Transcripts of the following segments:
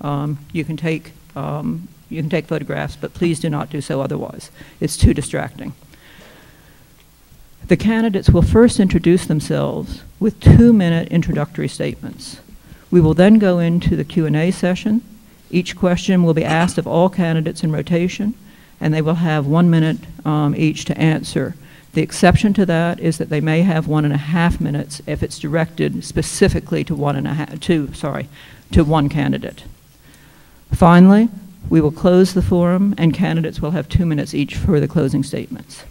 You can take photographs, but please do not do so otherwise. It's too distracting. The candidates will first introduce themselves with 2-minute introductory statements. We will then go into the Q&A session. Each question will be asked of all candidates in rotation, and they will have 1 minute each to answer. The exception to that is that they may have 1.5 minutes if it's directed specifically to one candidate. Finally, we will close the forum, and candidates will have 2 minutes each for the closing statements.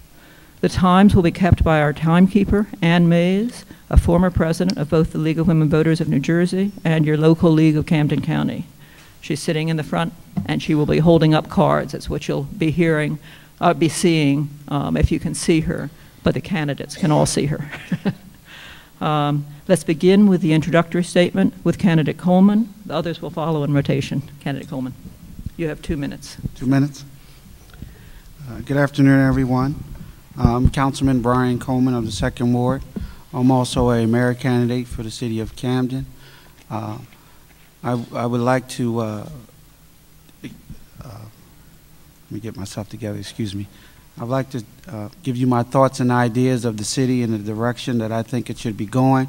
The times will be kept by our timekeeper, Ann Mays, a former president of both the League of Women Voters of New Jersey and your local League of Camden County. She's sitting in the front, and she will be holding up cards. That's what you'll be seeing if you can see her, but the candidates can all see her. Let's begin with the introductory statement with candidate Coleman. The others will follow in rotation. Candidate Coleman, you have 2 minutes. 2 minutes. Good afternoon, everyone. I'm Councilman Brian Coleman of the 2nd Ward. I'm also a mayor candidate for the city of Camden. I would like to, let me get myself together, excuse me. I'd like to give you my thoughts and ideas of the city and the direction that I think it should be going.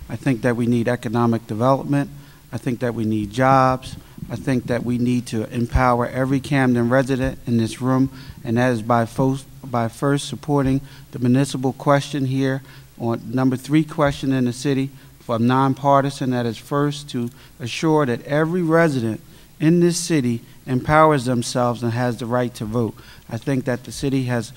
I think that we need economic development. I think that we need jobs. I think that we need to empower every Camden resident in this room, and that is by first supporting the municipal question here on number 3 question in the city for nonpartisan. That is first to assure that every resident in this city empowers themselves and has the right to vote. I think that the city has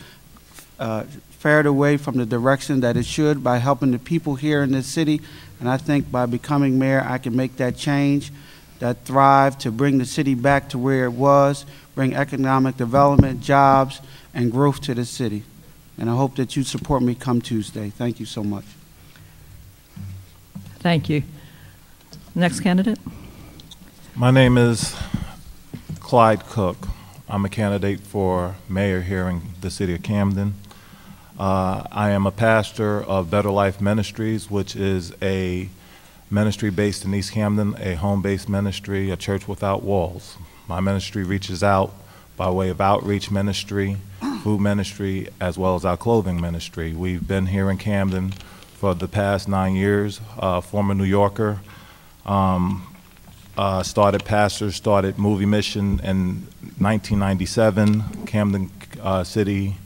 fared away from the direction that it should by helping the people here in this city, and I think by becoming mayor I can make that change, that thrive to bring the city back to where it was, bring economic development, jobs, and growth to the city. And I hope that you support me come Tuesday. Thank you so much. Thank you. Next candidate. My name is Clyde Cook. I'm a candidate for mayor here in the city of Camden. I am a pastor of Better Life Ministries, which is a ministry based in East Camden, a home-based ministry, a church without walls. My ministry reaches out by way of outreach ministry, food ministry, as well as our clothing ministry. We've been here in Camden for the past 9 years. Former New Yorker, started Movie Mission in 1997, Camden City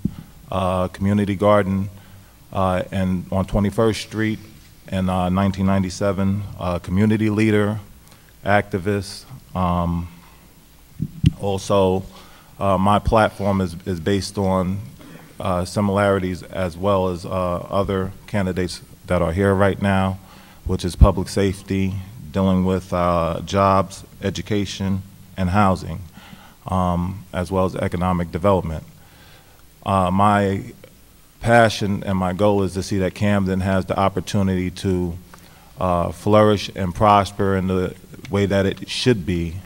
Community Garden, and on 21st Street in 1997, community leader, activist. Also, my platform is based on similarities as well as other candidates that are here right now, which is public safety, dealing with jobs, education, and housing, as well as economic development. My passion and my goal is to see that Camden has the opportunity to flourish and prosper in the way that it should be.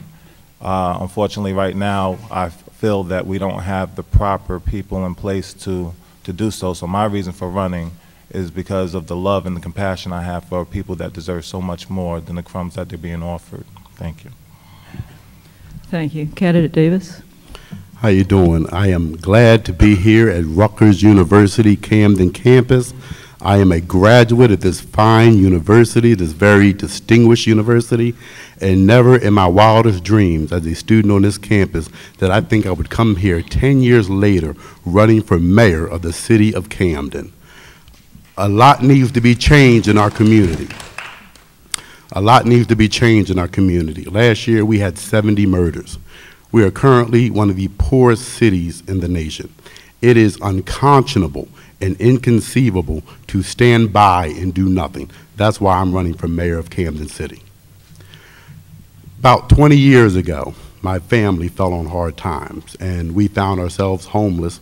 Unfortunately, right now, I feel that we don't have the proper people in place to do so. So my reason for running is because of the love and the compassion I have for people that deserve so much more than the crumbs that they're being offered. Thank you. Thank you. Candidate Davis. How you doing? I am glad to be here at Rutgers University Camden campus. I am a graduate of this fine university, this very distinguished university, and never in my wildest dreams as a student on this campus that I think I would come here 10 years later running for mayor of the city of Camden. A lot needs to be changed in our community. A lot needs to be changed in our community. Last year we had 70 murders. We are currently one of the poorest cities in the nation. It is unconscionable and inconceivable to stand by and do nothing. That's why I'm running for mayor of Camden City. About 20 years ago, my family fell on hard times and we found ourselves homeless,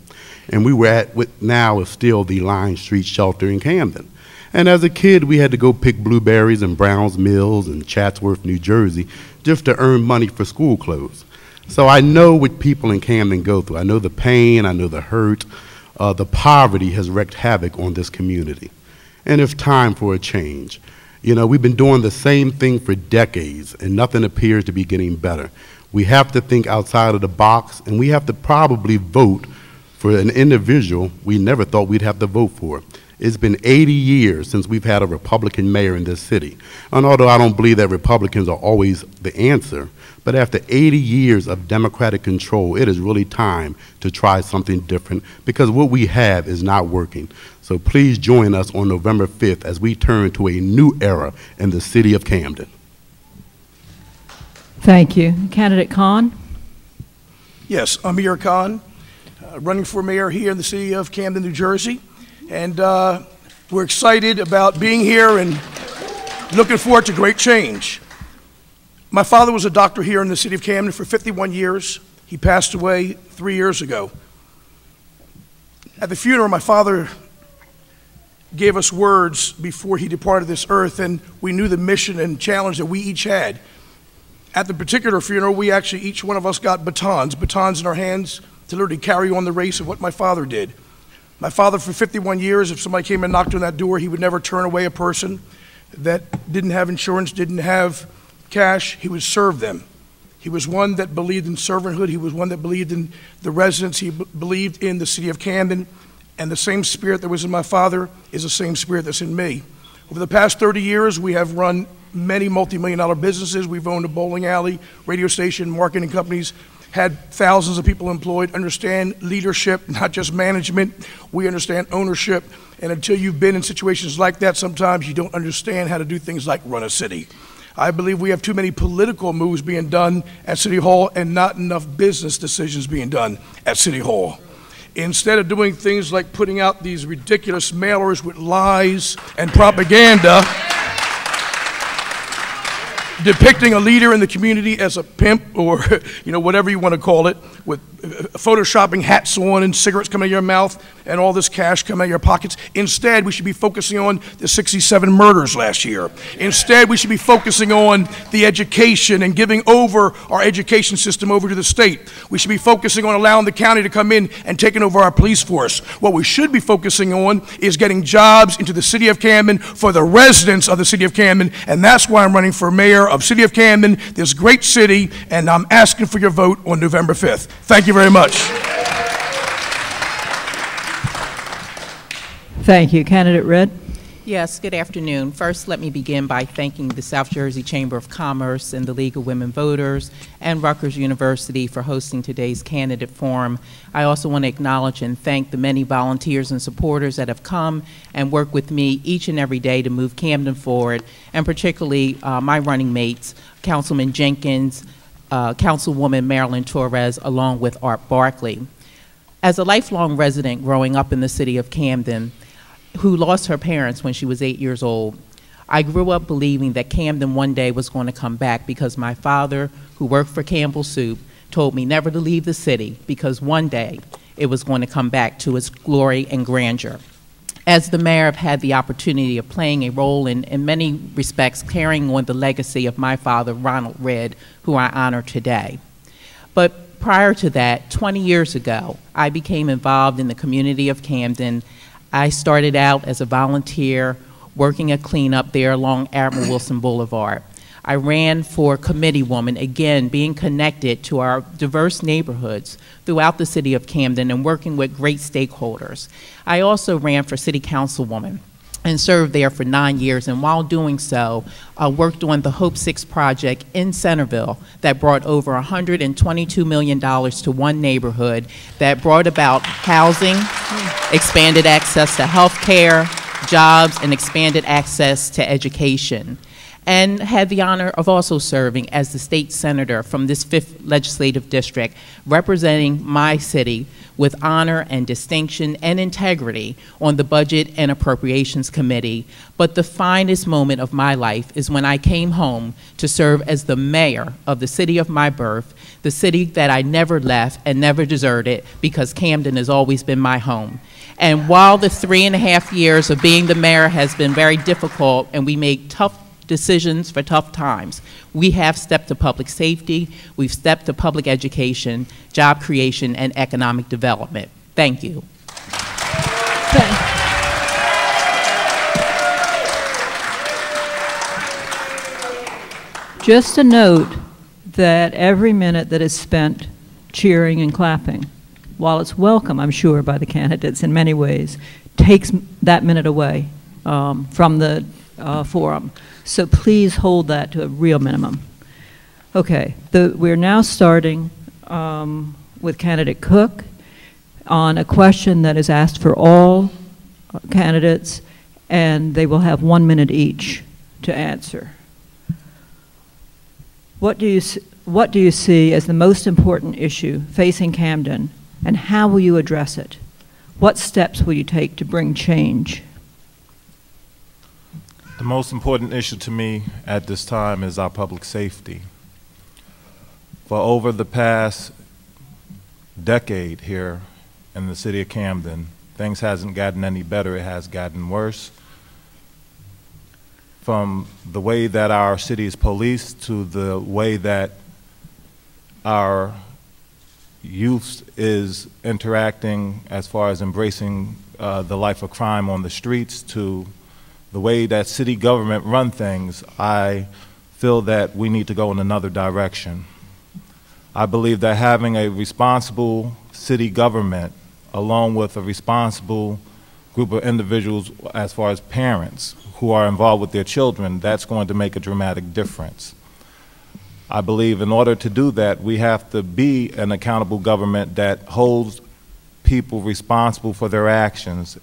and we were at what now is still the Line Street Shelter in Camden. And as a kid, we had to go pick blueberries in Browns Mills and Chatsworth, New Jersey, just to earn money for school clothes. So I know what people in Camden go through. I know the pain, I know the hurt. The poverty has wreaked havoc on this community. And it's time for a change. You know, we've been doing the same thing for decades, and nothing appears to be getting better. We have to think outside of the box, and we have to probably vote for an individual we never thought we'd have to vote for. It's been 80 years since we've had a Republican mayor in this city. And although I don't believe that Republicans are always the answer, but after 80 years of Democratic control, it is really time to try something different, because what we have is not working. So please join us on November 5th as we turn to a new era in the city of Camden. Thank you. Candidate Khan? Yes, Amir Khan, running for mayor here in the city of Camden, New Jersey. And we're excited about being here and looking forward to great change. My father was a doctor here in the city of Camden for 51 years. He passed away 3 years ago. At the funeral, my father gave us words before he departed this earth, and we knew the mission and challenge that we each had. At the particular funeral, we actually, each one of us got batons in our hands to literally carry on the race of what my father did. My father, for 51 years, if somebody came and knocked on that door, he would never turn away a person that didn't have insurance, didn't have cash. He would serve them. He was one that believed in servanthood. He was one that believed in the residents. He believed in the city of Camden. And the same spirit that was in my father is the same spirit that's in me. Over the past 30 years, we have run many multi-million-dollar businesses. We've owned a bowling alley, radio station, marketing companies, had thousands of people employed, understand leadership, not just management. We understand ownership. And until you've been in situations like that, sometimes you don't understand how to do things like run a city. I believe we have too many political moves being done at City Hall and not enough business decisions being done at City Hall. Instead of doing things like putting out these ridiculous mailers with lies and propaganda, depicting a leader in the community as a pimp or, you know, whatever you want to call it, with photoshopping hats on and cigarettes coming out of your mouth and all this cash coming out of your pockets. Instead, we should be focusing on the 67 murders last year. Instead, we should be focusing on the education and giving over our education system over to the state. We should be focusing on allowing the county to come in and taking over our police force. What we should be focusing on is getting jobs into the city of Camden for the residents of the city of Camden, and that's why I'm running for mayor of City of Camden, this great city, and I'm asking for your vote on November 5th. Thank you very much. Thank you. Candidate Redd? Yes, good afternoon. First, let me begin by thanking the South Jersey Chamber of Commerce and the League of Women Voters and Rutgers University for hosting today's candidate forum. I also want to acknowledge and thank the many volunteers and supporters that have come and work with me each and every day to move Camden forward, and particularly my running mates, Councilman Jenkins, Councilwoman Marilyn Torres, along with Art Barkley. As a lifelong resident growing up in the city of Camden, who lost her parents when she was 8 years old, I grew up believing that Camden one day was going to come back, because my father, who worked for Campbell Soup, told me never to leave the city because one day it was going to come back to its glory and grandeur. As the mayor, I've had the opportunity of playing a role in many respects, carrying on the legacy of my father, Ronald Redd, who I honor today. But prior to that, 20 years ago, I became involved in the community of Camden. I started out as a volunteer working a cleanup there along Admiral Wilson Boulevard. I ran for committee woman, again, being connected to our diverse neighborhoods throughout the city of Camden and working with great stakeholders. I also ran for city councilwoman and served there for 9 years, and while doing so, worked on the Hope 6 project in Centerville that brought over $122 million to one neighborhood, that brought about housing, expanded access to health care, jobs, and expanded access to education. And had the honor of also serving as the state senator from this 5th legislative district, representing my city with honor and distinction and integrity on the Budget and Appropriations Committee. But the finest moment of my life is when I came home to serve as the mayor of the city of my birth, the city that I never left and never deserted, because Camden has always been my home. And while the 3.5 years of being the mayor has been very difficult and we made tough decisions for tough times, we have stepped to public safety, we've stepped to public education, job creation, and economic development. Thank you. Just a note that every minute that is spent cheering and clapping, while it's welcome, I'm sure, by the candidates in many ways, takes that minute away from the forum. So please hold that to a real minimum. Okay, we're now starting with candidate Cook on a question that is asked for all candidates, and they will have 1 minute each to answer. What do you see as the most important issue facing Camden, and how will you address it? What steps will you take to bring change? The most important issue to me at this time is our public safety. For over the past decade here in the city of Camden, things hasn't gotten any better, it has gotten worse. From the way that our city is policed to the way that our youth is interacting as far as embracing the life of crime on the streets, to the way that city government run things, I feel that we need to go in another direction. I believe that having a responsible city government along with a responsible group of individuals as far as parents who are involved with their children, that's going to make a dramatic difference. I believe in order to do that, we have to be an accountable government that holds people responsible for their actions.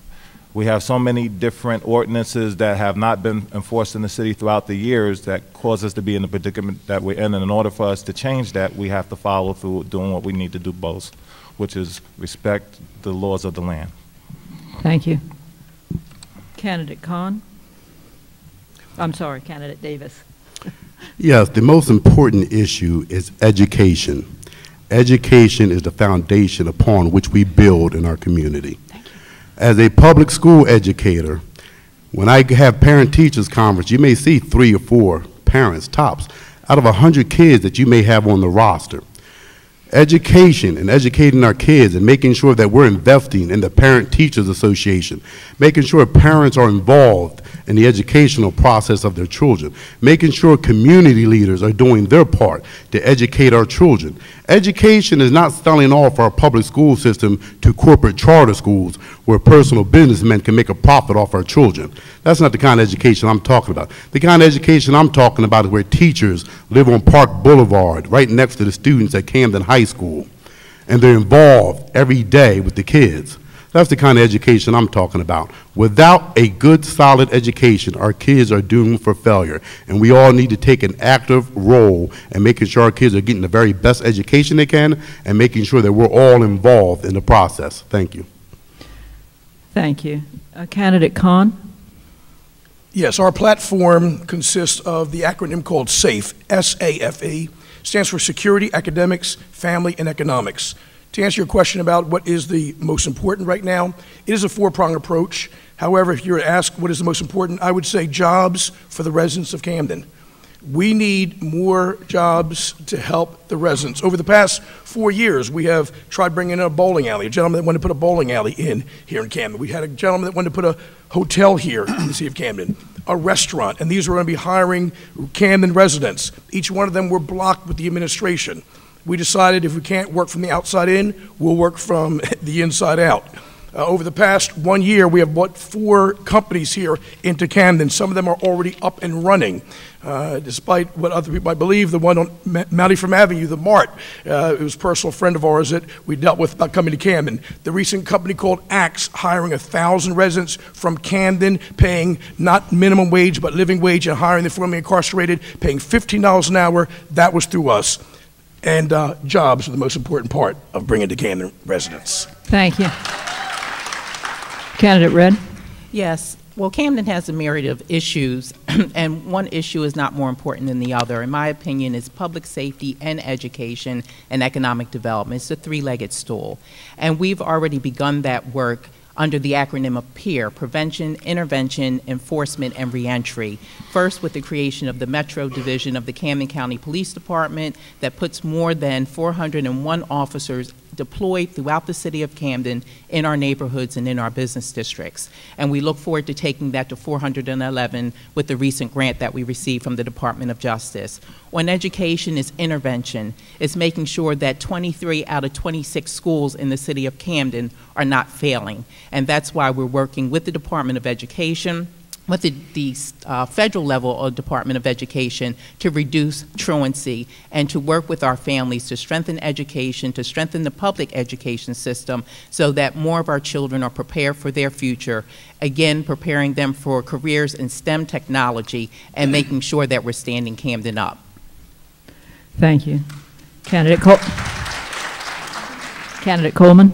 We have so many different ordinances that have not been enforced in the city throughout the years that cause us to be in the predicament that we're in. And in order for us to change that, we have to follow through doing what we need to do most, which is respect the laws of the land. Thank you. Candidate Khan? I'm sorry, Candidate Davis. Yes, the most important issue is education. Education is the foundation upon which we build in our community. As a public school educator, when I have parent-teachers conference, you may see 3 or 4 parents, tops, out of 100 kids that you may have on the roster. Education and educating our kids and making sure that we're investing in the Parent-Teachers Association, making sure parents are involved in the educational process of their children, making sure community leaders are doing their part to educate our children. Education is not selling off our public school system to corporate charter schools where personal businessmen can make a profit off our children. That's not the kind of education I'm talking about. The kind of education I'm talking about is where teachers live on Park Boulevard, right next to the students at Camden High School, and they're involved every day with the kids. That's the kind of education I'm talking about. Without a good, solid education, our kids are doomed for failure. And we all need to take an active role in making sure our kids are getting the very best education they can and making sure that we're all involved in the process. Thank you. Thank you. Candidate Khan? Yes, our platform consists of the acronym called SAFE, S-A-F-E, stands for Security, Academics, Family, and Economics. To answer your question about what is the most important right now, it is a 4-pronged approach. However, if you were to ask what is the most important, I would say jobs for the residents of Camden. We need more jobs to help the residents. Over the past 4 years, we have tried bringing in a bowling alley, a gentleman that wanted to put a bowling alley in here in Camden. We had a gentleman that wanted to put a hotel here in the city of Camden, a restaurant, and these were going to be hiring Camden residents. Each one of them were blocked with the administration. We decided if we can't work from the outside in, we'll work from the inside out. Over the past 1 year, we have brought 4 companies here into Camden. Some of them are already up and running. Despite what other people might believe, the one on Mountford Avenue, the Mart, it was a personal friend of ours that we dealt with about coming to Camden. The recent company called Axe, hiring 1,000 residents from Camden, paying not minimum wage, but living wage, and hiring the formerly incarcerated, paying $15 an hour. That was through us. And jobs are the most important part of bringing to Camden residents. Thank you. Candidate Redd? Yes. Well, Camden has a myriad of issues, and one issue is not more important than the other. In my opinion, it's public safety and education and economic development. It's a 3-legged stool. And we've already begun that work under the acronym of PEER, Prevention, Intervention, Enforcement, and Reentry. First, with the creation of the Metro Division of the Camden County Police Department that puts more than 401 officers deployed throughout the city of Camden in our neighborhoods and in our business districts. And we look forward to taking that to 411 with the recent grant that we received from the Department of Justice. On education is intervention. It's making sure that 23 out of 26 schools in the city of Camden are not failing. And that's why we're working with the Department of Education, with the federal level of Department of Education, to reduce truancy and to work with our families to strengthen education, to strengthen the public education system so that more of our children are prepared for their future, again, preparing them for careers in STEM technology and making sure that we're standing Camden up. Thank you. Candidate Coleman.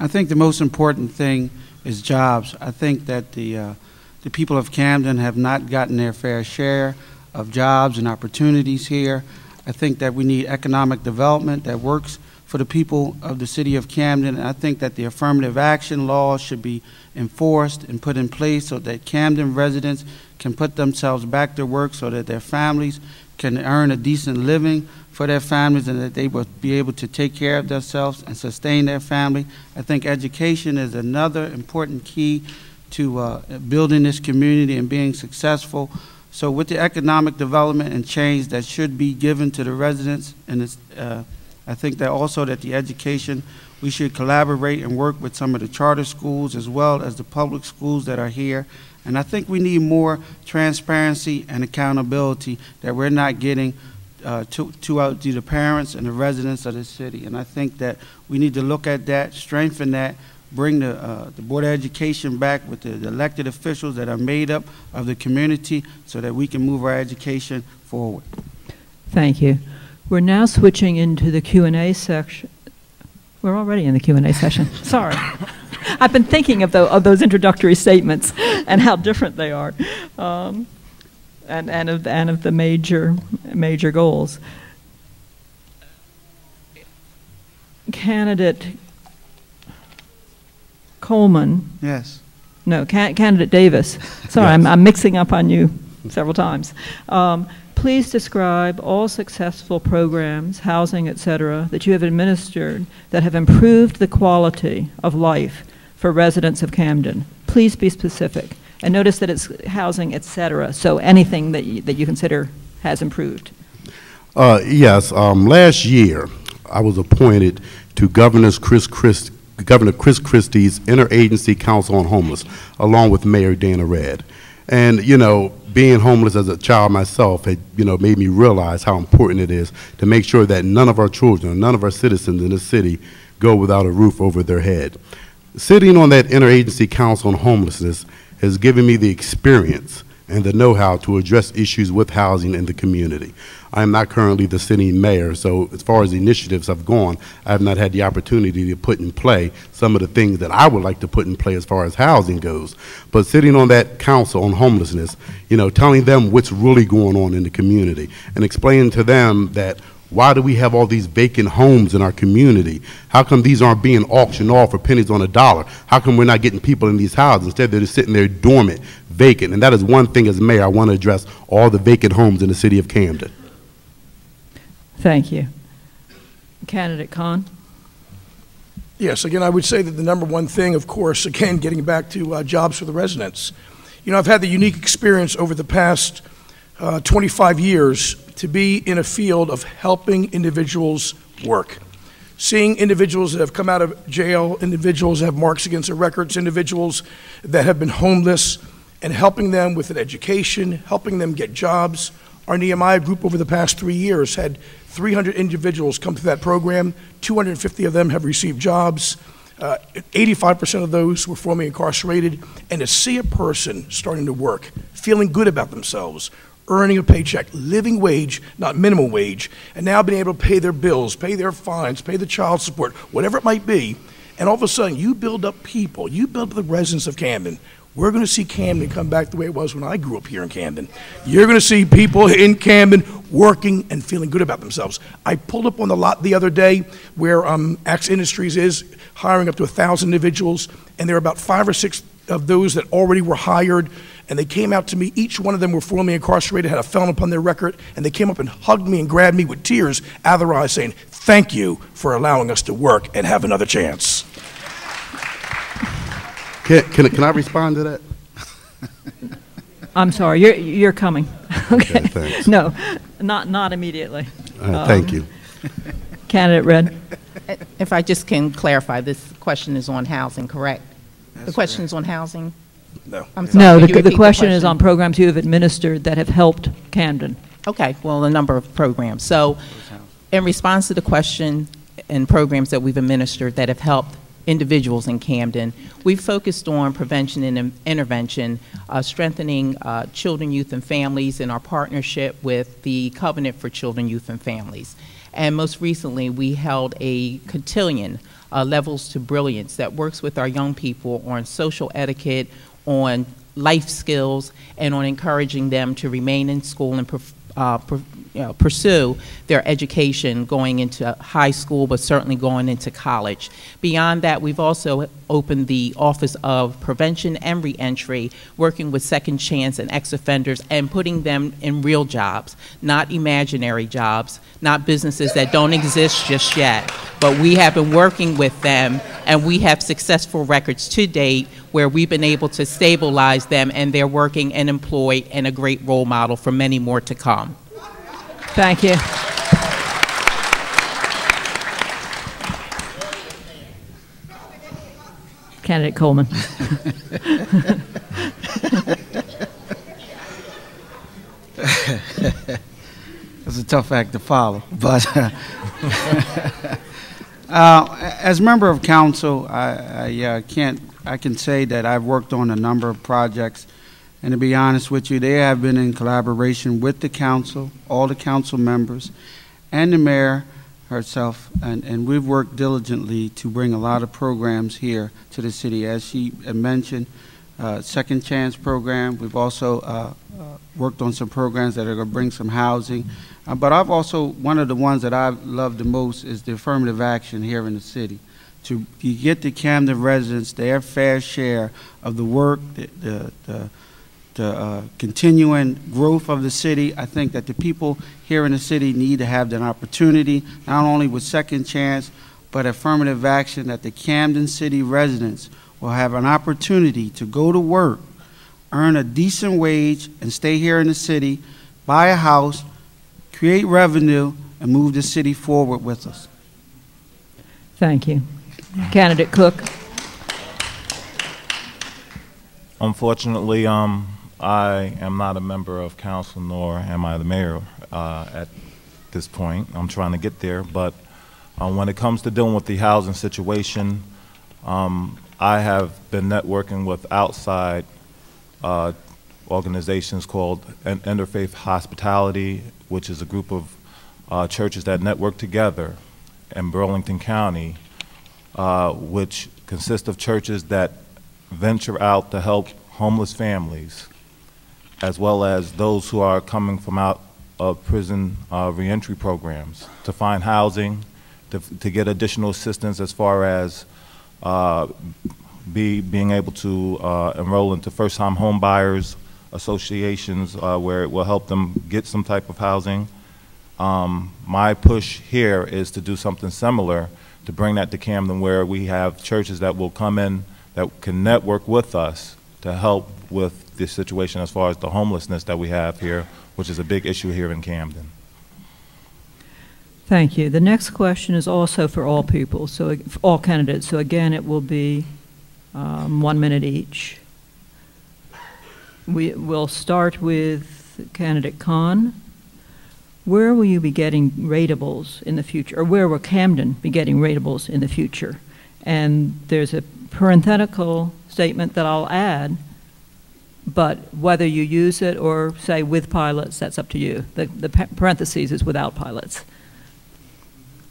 I think the most important thing is jobs. I think that the people of Camden have not gotten their fair share of jobs and opportunities here. I think that we need economic development that works for the people of the city of Camden. And I think that the affirmative action laws should be enforced and put in place so that Camden residents can put themselves back to work, so that their families can earn a decent living for their families, and that they will be able to take care of themselves and sustain their family. I think education is another important key to building this community and being successful. So with the economic development and change that should be given to the residents, and I think that also that the education, we should collaborate and work with some of the charter schools as well as the public schools that are here. And I think we need more transparency and accountability that we're not getting to the parents and the residents of the city. And I think that we need to look at that, strengthen that, bring the Board of Education back with the elected officials that are made up of the community so that we can move our education forward. Thank you. We're now switching into the Q&A section. We're already in the Q&A session. Sorry. I've been thinking of those introductory statements and how different they are, and of the major goals. Candidate Coleman. Yes. No, Candidate Davis. Sorry, Yes. I'm mixing up on you several times. Please describe all successful programs, housing, et cetera, that you have administered that have improved the quality of life for residents of Camden. Please be specific. And notice that it's housing, et cetera, so anything that you consider has improved. Yes, last year I was appointed to Governor Chris Christie's Interagency Council on Homeless, along with Mayor Dana Redd. And, you know, being homeless as a child myself had, you know, made me realize how important it is to make sure that none of our children, none of our citizens in this city go without a roof over their head. Sitting on that Interagency Council on Homelessness has given me the experience and the know-how to address issues with housing in the community. I am not currently the city mayor, so as far as initiatives have gone, I have not had the opportunity to put in play some of the things that I would like to put in play as far as housing goes. But sitting on that council on homelessness, you know, telling them what's really going on in the community and explaining to them that why do we have all these vacant homes in our community? How come these aren't being auctioned off for pennies on a dollar? How come we're not getting people in these houses? Instead, they're just sitting there dormant, vacant. And that is one thing as mayor I want to address, all the vacant homes in the city of Camden. Thank you. Candidate Khan. Yes, again, I would say that the number one thing, of course, again, getting back to jobs for the residents. You know, I've had the unique experience over the past 25 years to be in a field of helping individuals work. Seeing individuals that have come out of jail, individuals that have marks against their records, individuals that have been homeless, and helping them with an education, helping them get jobs. Our Nehemiah group over the past 3 years had 300 individuals come through that program. 250 of them have received jobs. 85% of those were formerly incarcerated. And to see a person starting to work, feeling good about themselves, earning a paycheck, living wage, not minimum wage, and now being able to pay their bills, pay their fines, pay the child support, whatever it might be, and all of a sudden you build up people, you build up the residents of Camden. We're going to see Camden come back the way it was when I grew up here in Camden. You're going to see people in Camden working and feeling good about themselves. I pulled up on the lot the other day where Axe Industries is hiring up to 1,000 individuals, and there are about 5 or 6 of those that already were hired, and they came out to me. Each one of them were formerly incarcerated, had a felon upon their record, and they came up and hugged me and grabbed me with tears out of their eyes saying, thank you for allowing us to work and have another chance. Can I respond to that? I'm sorry, you're coming. Okay. Thanks. No, not immediately. Thank you. Candidate Red. If I just can clarify, this question is on housing, correct? The question is on housing? No. I'm sorry, No, could you the repeat question is on programs you have administered that have helped Camden. Okay, well, a number of programs. So in response to the question and programs that we've administered that have helped individuals in Camden, we've focused on prevention and intervention, strengthening children, youth, and families in our partnership with the Covenant for Children, Youth, and Families. And most recently, we held a cotillion, Levels to Brilliance, that works with our young people on social etiquette, on life skills, and on encouraging them to remain in school and pursue their education going into high school, but certainly going into college. Beyond that, we've also opened the Office of Prevention and Reentry, working with second chance and ex-offenders and putting them in real jobs, not imaginary jobs, not businesses that don't exist just yet. But we have been working with them, and we have successful records to date where we've been able to stabilize them, and they're working and employed and a great role model for many more to come. Thank you. Candidate Coleman. It's a tough act to follow, but as member of council, I can say that I've worked on a number of projects, and to be honest with you, they have been in collaboration with the council, all the council members, and the mayor herself, and we've worked diligently to bring a lot of programs here to the city. As she mentioned, Second Chance program. We've also worked on some programs that are going to bring some housing. But I've also, one of the ones that I love the most is the affirmative action here in the city. To get the Camden residents their fair share of the work, the continuing growth of the city. I think that the people here in the city need to have that opportunity, not only with Second Chance, but affirmative action, that the Camden city residents will have an opportunity to go to work, earn a decent wage, and stay here in the city, buy a house, create revenue, and move the city forward with us. Thank you. Candidate Cook. Unfortunately, I am not a member of council, nor am I the mayor at this point. I'm trying to get there, but when it comes to dealing with the housing situation, I have been networking with outside organizations called Interfaith Hospitality, which is a group of churches that network together in Burlington County, which consist of churches that venture out to help homeless families, as well as those who are coming from out of prison reentry programs, to find housing, to get additional assistance as far as being able to enroll into first-time home buyers associations where it will help them get some type of housing. My push here is to do something similar, to bring that to Camden, where we have churches that will come in that can network with us to help with this situation as far as the homelessness that we have here, which is a big issue here in Camden. Thank you. The next question is also for all people, so for all candidates. So again, it will be 1 minute each. We will start with candidate Khan. Where will you be getting ratables in the future, or where will Camden be getting ratables in the future? And there's a parenthetical statement that I'll add, but whether you use it or say with pilots, that's up to you. The parentheses is without pilots.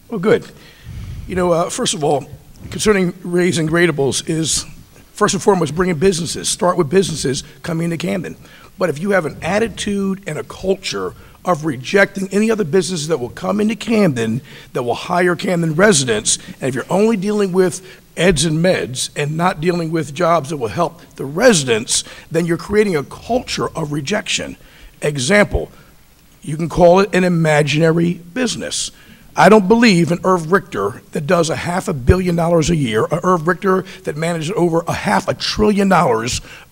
Well, good. You know, first of all, concerning raising ratables is, first and foremost, bringing businesses. Start with businesses coming into Camden. But if you have an attitude and a culture of rejecting any other businesses that will come into Camden, that will hire Camden residents, and if you're only dealing with eds and meds and not dealing with jobs that will help the residents, then you're creating a culture of rejection. Example, you can call it an imaginary business. I don't believe an Irv Richter that does $500 million a year, an Irv Richter that manages over $500 billion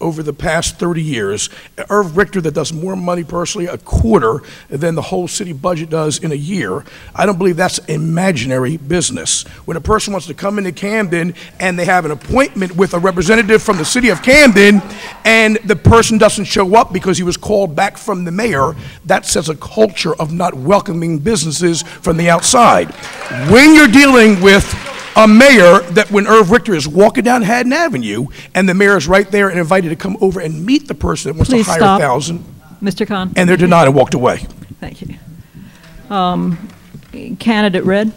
over the past 30 years, an Irv Richter that does more money personally a quarter than the whole city budget does in a year. I don't believe that's imaginary business. When a person wants to come into Camden and they have an appointment with a representative from the city of Camden and the person doesn't show up because he was called back from the mayor, that sets a culture of not welcoming businesses from the outside. When you're dealing with a mayor that when Irv Richter is walking down Haddon Avenue and the mayor is right there and invited to come over and meet the person that wants Please to hire stop. 1,000, Mr. Khan. and they're denied and walked away. Thank you. Candidate Red.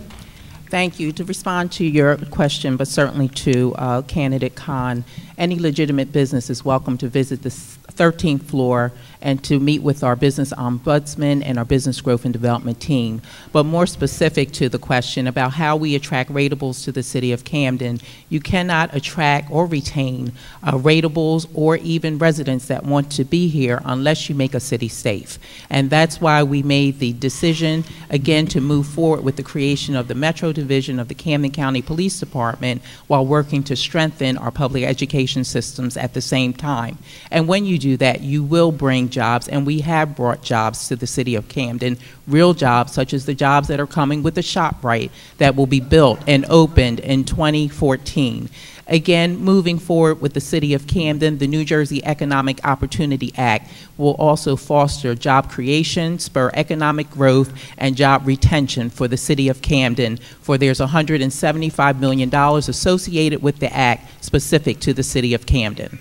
Thank you. To respond to your question, but certainly to Candidate Khan, any legitimate business is welcome to visit the 13th floor and to meet with our business ombudsman and our business growth and development team. But more specific to the question about how we attract ratables to the city of Camden, you cannot attract or retain ratables or even residents that want to be here unless you make a city safe. And that's why we made the decision, again, to move forward with the creation of the Metro Division of the Camden County Police Department while working to strengthen our public education systems at the same time. And when you do that, you will bring jobs, and we have brought jobs to the city of Camden, real jobs such as the jobs that are coming with the ShopRite that will be built and opened in 2014. Again, moving forward with the city of Camden, the New Jersey Economic Opportunity Act will also foster job creation, spur economic growth, and job retention for the city of Camden, for there's $175 million associated with the act specific to the city of Camden.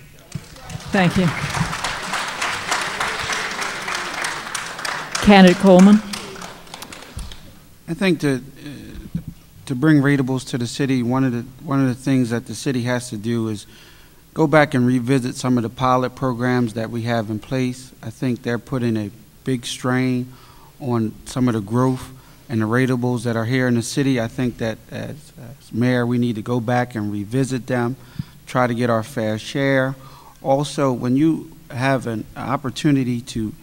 Thank you. Candidate Coleman. I think to bring ratables to the city, one of the things that the city has to do is go back and revisit some of the pilot programs that we have in place. I think they're putting a big strain on some of the growth and the ratables that are here in the city. I think that as mayor, we need to go back and revisit them, try to get our fair share. Also, when you have an opportunity to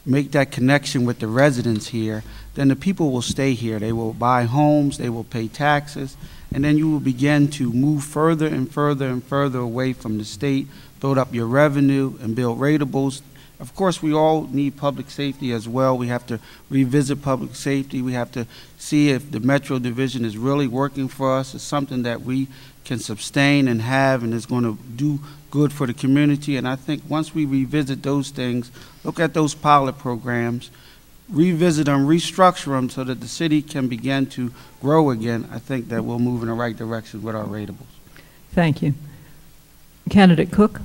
make that connection with the residents here, then the people will stay here. They will buy homes, they will pay taxes, and then you will begin to move further and further and further away from the state, build up your revenue, and build ratables. Of course, we all need public safety as well. We have to revisit public safety. We have to see if the Metro Division is really working for us. It's something that we can sustain and have and is going to do good for the community. And I think once we revisit those things, look at those pilot programs, revisit them, restructure them so that the city can begin to grow again, I think that we'll move in the right direction with our ratables. Thank you. Candidate Cook.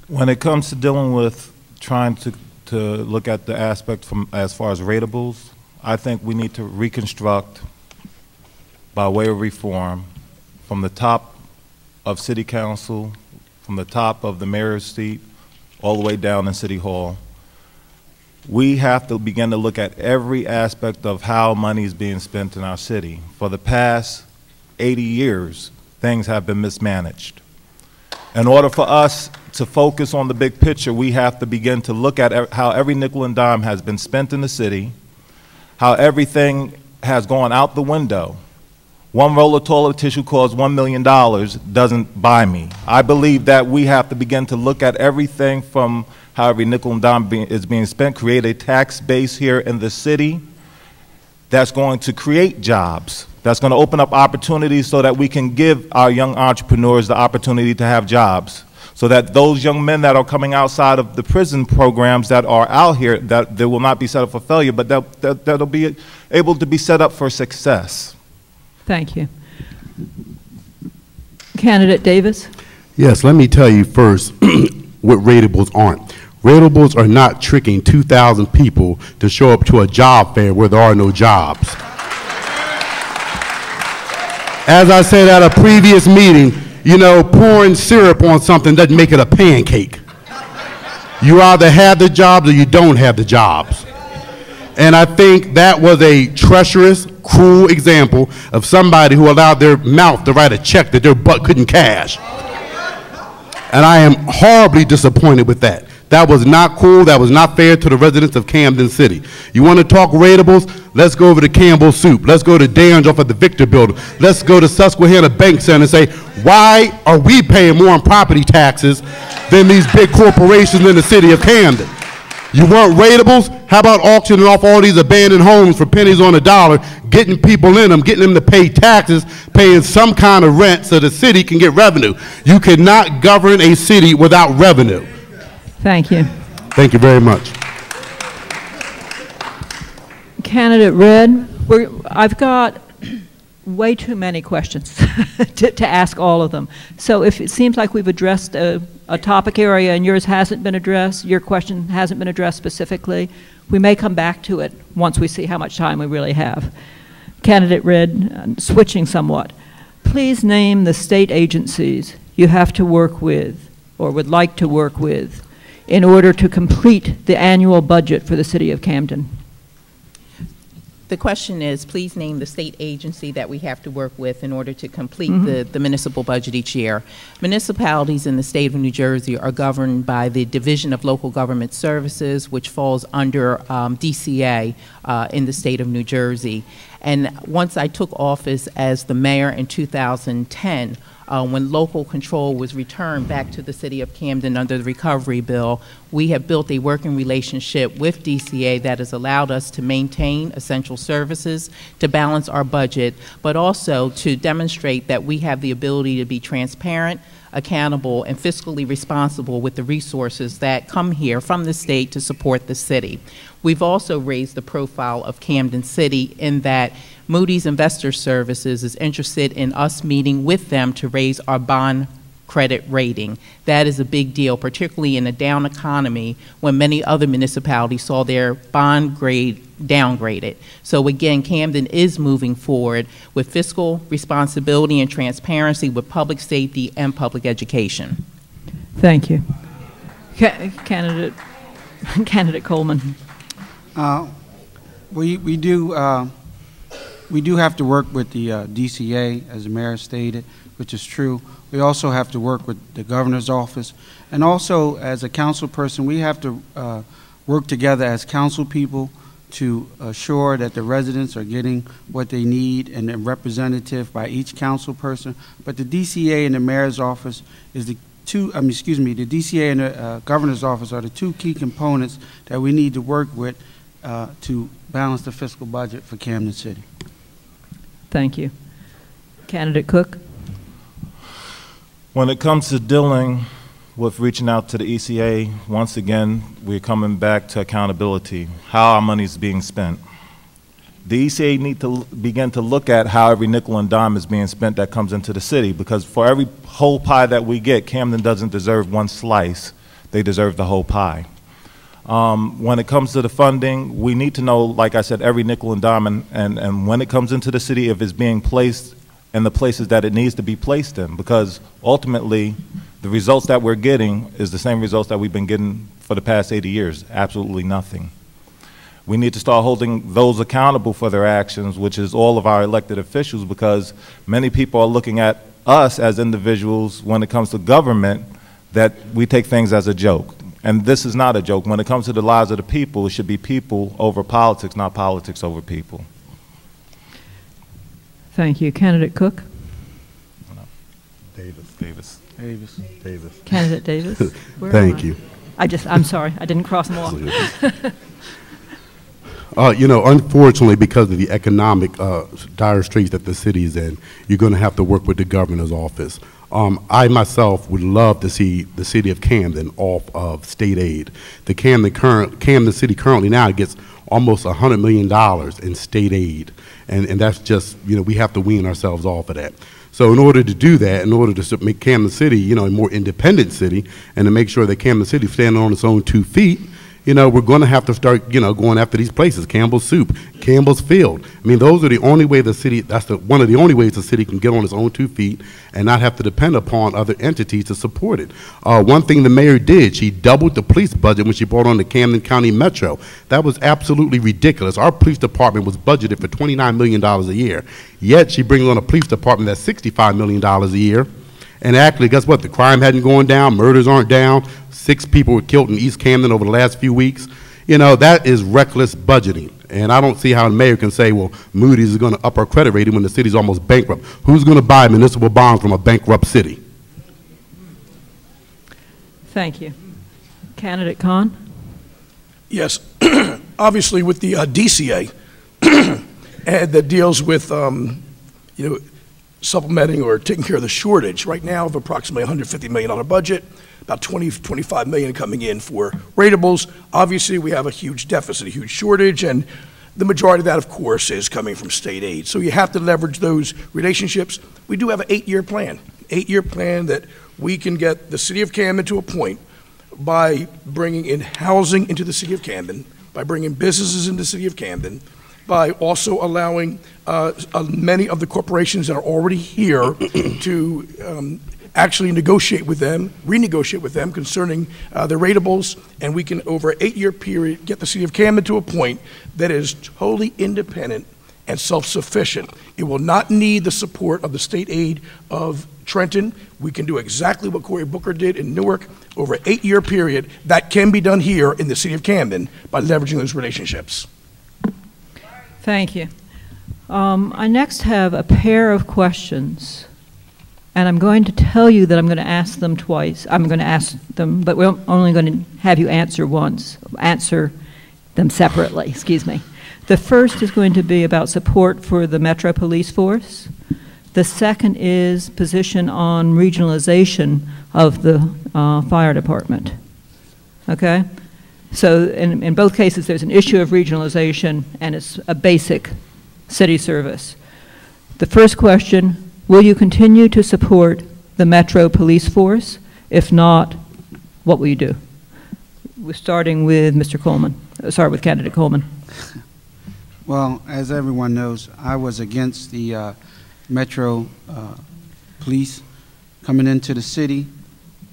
When it comes to dealing with trying to look at the aspect from as far as ratables, I think we need to reconstruct by way of reform from the top of City Council, from the top of the mayor's seat, all the way down in City Hall. We have to begin to look at every aspect of how money is being spent in our city. For the past 80 years, things have been mismanaged. In order for us to focus on the big picture, we have to begin to look at how every nickel and dime has been spent in the city, how everything has gone out the window. One roll of toilet tissue costs $1 million, doesn't buy me. I believe that we have to begin to look at everything from how every nickel and dime is being spent, create a tax base here in the city that's going to create jobs, that's going to open up opportunities so that we can give our young entrepreneurs the opportunity to have jobs, so that those young men that are coming outside of the prison programs that are out here, that they will not be set up for failure, but that'll be able to be set up for success. Thank you. Candidate Davis. Yes, let me tell you first what ratables aren't. Ratables are not tricking 2,000 people to show up to a job fair where there are no jobs. As I said at a previous meeting, you know, pouring syrup on something doesn't make it a pancake. You either have the jobs or you don't have the jobs. And I think that was a treacherous, cruel example of somebody who allowed their mouth to write a check that their butt couldn't cash. And I am horribly disappointed with that. That was not cool. That was not fair to the residents of Camden City. You want to talk ratables? Let's go over to Campbell's Soup. Let's go to Dan's off at the Victor Building. Let's go to Susquehanna Bank Center and say, why are we paying more on property taxes than these big corporations in the city of Camden? You want ratables? How about auctioning off all these abandoned homes for pennies on the dollar, getting people in them, getting them to pay taxes, paying some kind of rent so the city can get revenue? You cannot govern a city without revenue. Thank you. Thank you very much. Candidate Red, I've got way too many questions to ask all of them. So if it seems like we've addressed a topic area and yours hasn't been addressed, your question hasn't been addressed specifically, we may come back to it once we see how much time we really have. Candidate Red, switching somewhat, please name the state agencies you have to work with or would like to work with in order to complete the annual budget for the city of Camden. The question is, please name the state agency that we have to work with in order to complete the municipal budget each year. Municipalities in the state of New Jersey are governed by the Division of Local Government Services, which falls under DCA in the state of New Jersey. And once I took office as the mayor in 2010, when local control was returned back to the city of Camden under the recovery bill, we have built a working relationship with DCA that has allowed us to maintain essential services, to balance our budget, but also to demonstrate that we have the ability to be transparent, accountable, and fiscally responsible with the resources that come here from the state to support the city. We've also raised the profile of Camden City in that Moody's Investor Services is interested in us meeting with them to raise our bond credit rating. That is a big deal, particularly in a down economy when many other municipalities saw their bond grade downgraded. So again, Camden is moving forward with fiscal responsibility and transparency with public safety and public education. Thank you. Candidate Coleman. We do have to work with the DCA, as the mayor stated, which is true. We also have to work with the governor's office. And also, as a council person, we have to work together as council people to assure that the residents are getting what they need and a representative by each council person. But the DCA and the mayor's office is the the DCA and the governor's office are the two key components that we need to work with to balance the fiscal budget for Camden City. Thank you. Candidate Cook. When it comes to dealing with reaching out to the ECA, once again, we're coming back to accountability, how our money is being spent. The ECA need to begin to look at how every nickel and dime is being spent that comes into the city, because for every whole pie that we get, Camden doesn't deserve one slice, they deserve the whole pie. When it comes to the funding, we need to know, like I said, every nickel and dime, and when it comes into the city, if it's being placed in the places that it needs to be placed in, because ultimately, the results that we're getting is the same results that we've been getting for the past 80 years, absolutely nothing. We need to start holding those accountable for their actions, which is all of our elected officials, because many people are looking at us as individuals when it comes to government that we take things as a joke. And this is not a joke. When it comes to the lives of the people, it should be people over politics, not politics over people. Thank you. Candidate Cook. Davis. Candidate Davis. Thank you. I'm sorry, I didn't cross them off. You know, unfortunately, because of the economic dire straits that the city is in, you're going to have to work with the governor's office. I myself would love to see the city of Camden off of state aid. The Camden City currently now gets almost $100 million in state aid, and that's just, you know, we have to wean ourselves off of that. So in order to do that, in order to make Camden City, you know, a more independent city, and to make sure that Camden City is standing on its own 2 feet, you know, we're going to have to start, you know, going after these places, Campbell's Soup, Campbell's Field. I mean, those are the only way the city, one of the only ways the city can get on its own 2 feet and not have to depend upon other entities to support it. One thing the mayor did, she doubled the police budget when she brought on the Camden County Metro. That was absolutely ridiculous. Our police department was budgeted for $29 million a year, yet she brings on a police department that's $65 million a year. And actually, guess what? The crime hadn't gone down, murders aren't down, 6 people were killed in East Camden over the last few weeks. You know, that is reckless budgeting. And I don't see how the mayor can say, well, Moody's is going to up our credit rating when the city's almost bankrupt. Who's going to buy municipal bonds from a bankrupt city? Thank you. Candidate Khan? Yes, obviously with the DCA and that deals with supplementing or taking care of the shortage right now of approximately $150 million budget, about $25 million coming in for ratables. Obviously, we have a huge deficit, a huge shortage, and the majority of that, of course, is coming from state aid. So you have to leverage those relationships. We do have an 8-year plan, that we can get the city of Camden to a point by bringing in housing into the city of Camden, by bringing businesses into the city of Camden, by also allowing many of the corporations that are already here to actually negotiate with them, renegotiate with them concerning their ratables, and we can, over an 8-year period, get the city of Camden to a point that is totally independent and self-sufficient. It will not need the support of the state aid of Trenton. We can do exactly what Cory Booker did in Newark over an 8-year period. That can be done here in the city of Camden by leveraging those relationships. Thank you. I next have a pair of questions, and I'm going to tell you that I'm going to ask them twice. I'm going to ask them, but we're only going to have you answer once. Answer them separately, excuse me. The first is going to be about support for the Metro Police Force. The second is position on regionalization of the fire department. Okay? So in both cases, there's an issue of regionalization, and it's a basic city service. The first question, will you continue to support the Metro Police Force? If not, what will you do? We're starting with Mr. Coleman. Sorry, with Candidate Coleman. Well, as everyone knows, I was against the Metro Police coming into the city,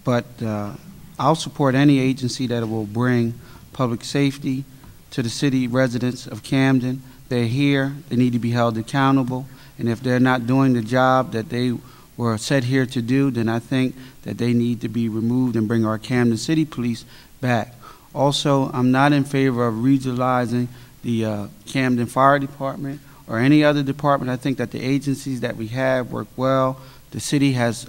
but I'll support any agency that will bring public safety to the city residents of Camden. They're here, they need to be held accountable, and if they're not doing the job that they were set here to do, then I think that they need to be removed and bring our Camden City Police back. Also, I'm not in favor of regionalizing the Camden Fire Department or any other department. I think that the agencies that we have work well. The city has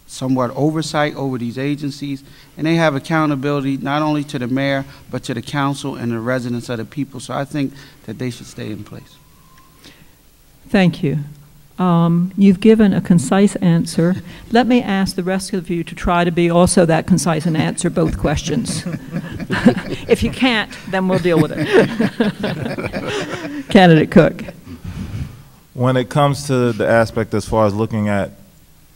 somewhat oversight over these agencies, and they have accountability not only to the mayor, but to the council and the residents of the people. So I think that they should stay in place. Thank you. You've given a concise answer. Let me ask the rest of you to try to be also that concise and answer both questions. If you can't, then we'll deal with it. Candidate Cook. When it comes to the aspect as far as looking at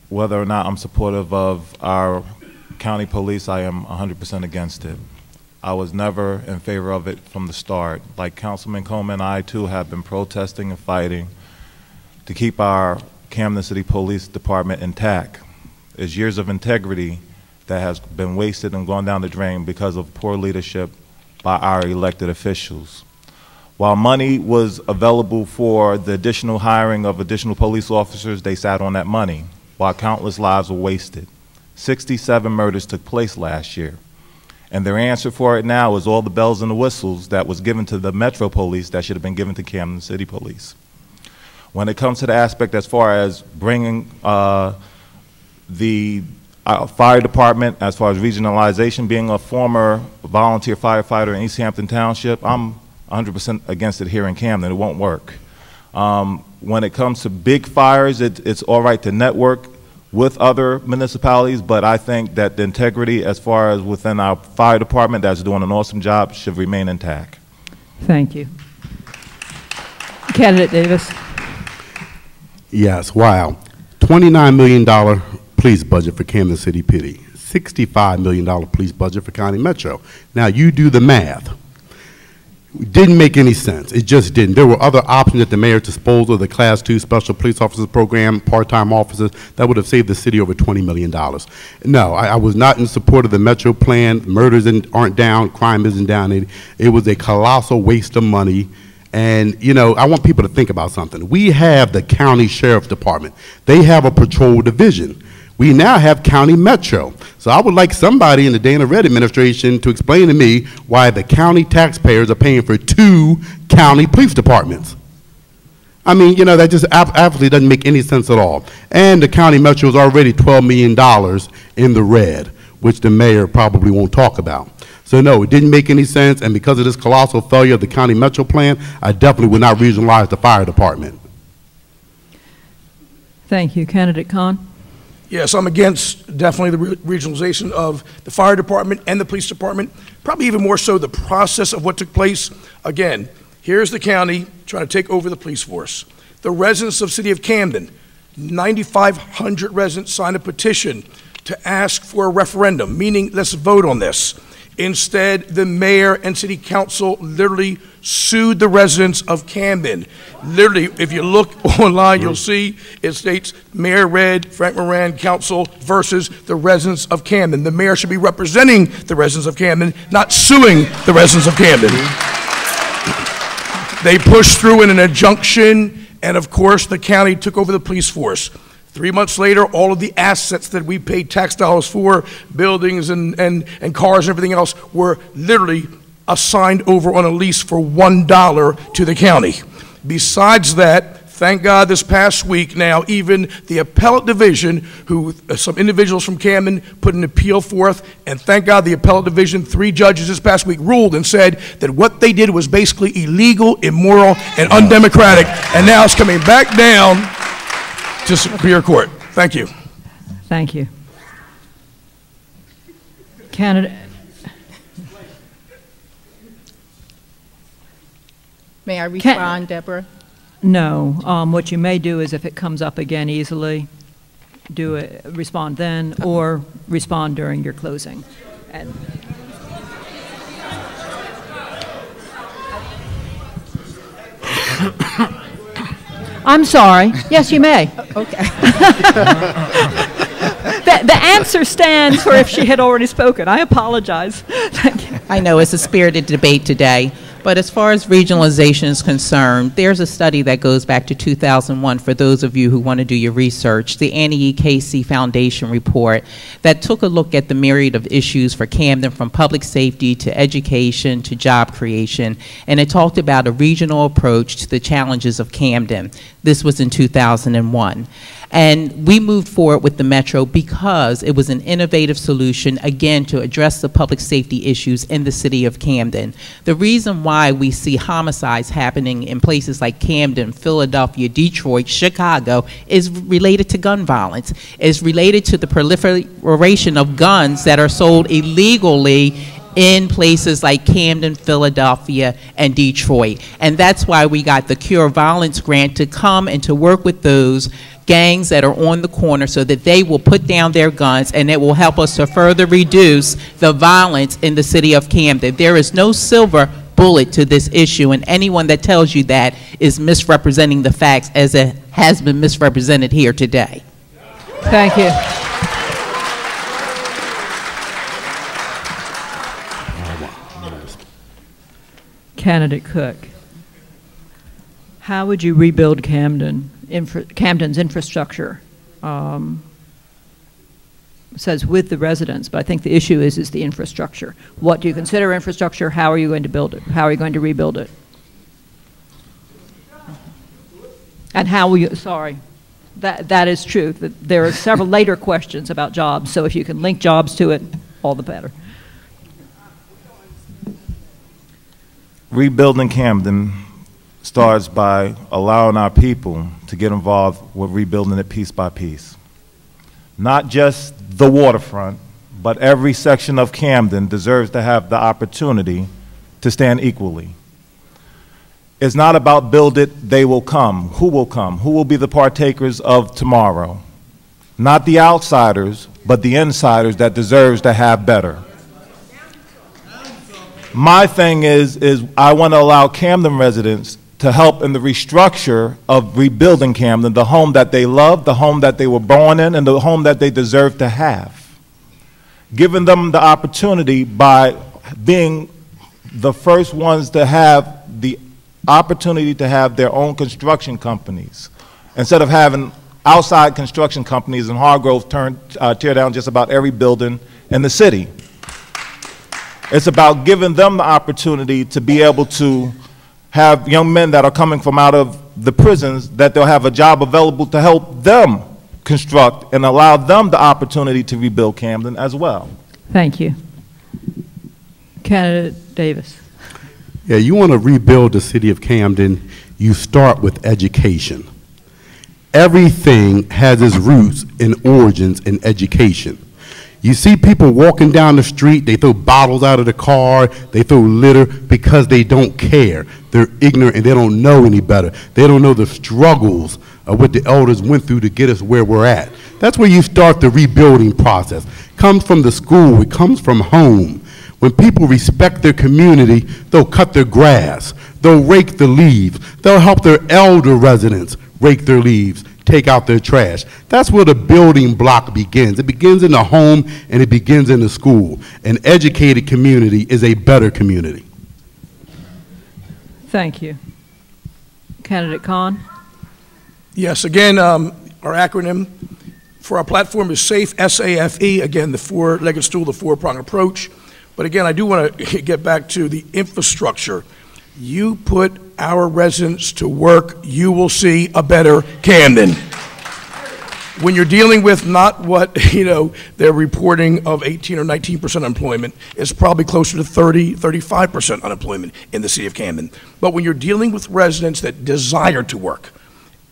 whether or not I'm supportive of our county police, I am 100% against it. I was never in favor of it from the start. Like Councilman Coleman, I too have been protesting and fighting to keep our Camden City Police Department intact. There's years of integrity that has been wasted and gone down the drain because of poor leadership by our elected officials. While money was available for the additional hiring of additional police officers, they sat on that money while countless lives were wasted. 67 murders took place last year. And their answer for it now is all the bells and the whistles that was given to the Metro Police that should have been given to Camden City Police. When it comes to the aspect as far as bringing the fire department, as far as regionalization, being a former volunteer firefighter in East Hampton Township, I'm 100% against it here in Camden. It won't work. When it comes to big fires, it's all right to network with other municipalities, but I think that the integrity as far as within our fire department that's doing an awesome job should remain intact. Thank you. Candidate Davis. Yes, wow. $29 million police budget for Camden City PD. $65 million police budget for County Metro. Now you do the math. It didn't make any sense. It just didn't. There were other options at the mayor's disposal, the Class 2 Special Police Officers Program, part-time officers, that would have saved the city over $20 million. No, I was not in support of the Metro plan. Murders aren't down, crime isn't down. It was a colossal waste of money. And, you know, I want people to think about something. We have the County Sheriff's Department. They have a patrol division. We now have county metro. So I would like somebody in the Dana Red administration to explain to me why the county taxpayers are paying for 2 county police departments. I mean, you know, that just absolutely doesn't make any sense at all. And the county metro is already $12 million in the red, which the mayor probably won't talk about. So no, it didn't make any sense, and because of this colossal failure of the county metro plan, I definitely would not regionalize the fire department. Thank you. Candidate Khan? Yes, I'm against definitely the regionalization of the fire department and the police department, probably even more so the process of what took place. Again, here's the county trying to take over the police force. The residents of the city of Camden, 9,500 residents signed a petition to ask for a referendum, meaning let's vote on this. Instead, the mayor and city council literally sued the residents of Camden. Literally, if you look online, you'll see it states Mayor Red, Frank Moran Council versus the residents of Camden. The mayor should be representing the residents of Camden, not suing the residents of Camden. They pushed through in an injunction, and of course, the county took over the police force. 3 months later, all of the assets that we paid tax dollars for, buildings and cars and everything else, were literally assigned over on a lease for $1 to the county. Besides that, thank God this past week now, even the appellate division, who some individuals from Camden put an appeal forth, and thank God the appellate division, 3 judges this past week ruled and said that what they did was basically illegal, immoral, and undemocratic, and now it's coming back down to Superior Court. Thank you. Thank you. Candidate. May I respond, Deborah? No. What you may do is if it comes up again easily, do it, respond then, or respond during your closing. And I'm sorry. Yes, you may. Okay. The answer stands for if she had already spoken. I apologize. Thank you. I know it's a spirited debate today, but as far as regionalization is concerned, there's a study that goes back to 2001 for those of you who want to do your research, the Annie E. Casey Foundation report that took a look at the myriad of issues for Camden, from public safety to education to job creation, and it talked about a regional approach to the challenges of Camden. This was in 2001. And we moved forward with the Metro because it was an innovative solution, again, to address the public safety issues in the city of Camden. The reason why we see homicides happening in places like Camden, Philadelphia, Detroit, Chicago is related to gun violence. It's related to the proliferation of guns that are sold illegally in places like Camden, Philadelphia, and Detroit. And that's why we got the Cure Violence Grant to come and to work with those gangs that are on the corner so that they will put down their guns, and it will help us to further reduce the violence in the city of Camden. There is no silver bullet to this issue, and anyone that tells you that is misrepresenting the facts as it has been misrepresented here today. Thank you. Candidate Cook, how would you rebuild Camden's infrastructure? It says with the residents, but I think the issue is the infrastructure. What do you consider infrastructure? How are you going to build it? How are you going to rebuild it? And how will you, sorry, that is true. There are several later questions about jobs, so if you can link jobs to it, all the better. Rebuilding Camden starts by allowing our people to get involved with rebuilding it piece by piece. Not just the waterfront, but every section of Camden deserves to have the opportunity to stand equally. It's not about build it, they will come. Who will come? Who will be the partakers of tomorrow? Not the outsiders, but the insiders that deserves to have better. My thing is I want to allow Camden residents to help in the restructure of rebuilding Camden, the home that they love, the home that they were born in, and the home that they deserve to have. Giving them the opportunity by being the first ones to have the opportunity to have their own construction companies. Instead of having outside construction companies in Hargrove tear down just about every building in the city. It's about giving them the opportunity to be able to have young men that are coming from out of the prisons, that they'll have a job available to help them construct and allow them the opportunity to rebuild Camden as well. Thank you. Candidate Davis. Yeah, you want to rebuild the city of Camden, you start with education. Everything has its roots and origins in education. You see people walking down the street, they throw bottles out of the car, they throw litter because they don't care. They're ignorant and they don't know any better. They don't know the struggles of what the elders went through to get us where we're at. That's where you start the rebuilding process. It comes from the school, it comes from home. When people respect their community, they'll cut their grass, they'll rake the leaves, they'll help their elder residents rake their leaves, take out their trash. That's where the building block begins. It begins in the home and it begins in the school. An educated community is a better community. Thank you. Candidate Kahn. Yes, again, our acronym for our platform is SAFE, S-A-F-E, again, the four-legged stool, the four-prong approach. But again, I do want to get back to the infrastructure. You put our residents to work, you will see a better Camden. When you're dealing with not what, they're reporting of 18 or 19% unemployment, it's probably closer to 30, 35% unemployment in the city of Camden. But when you're dealing with residents that desire to work,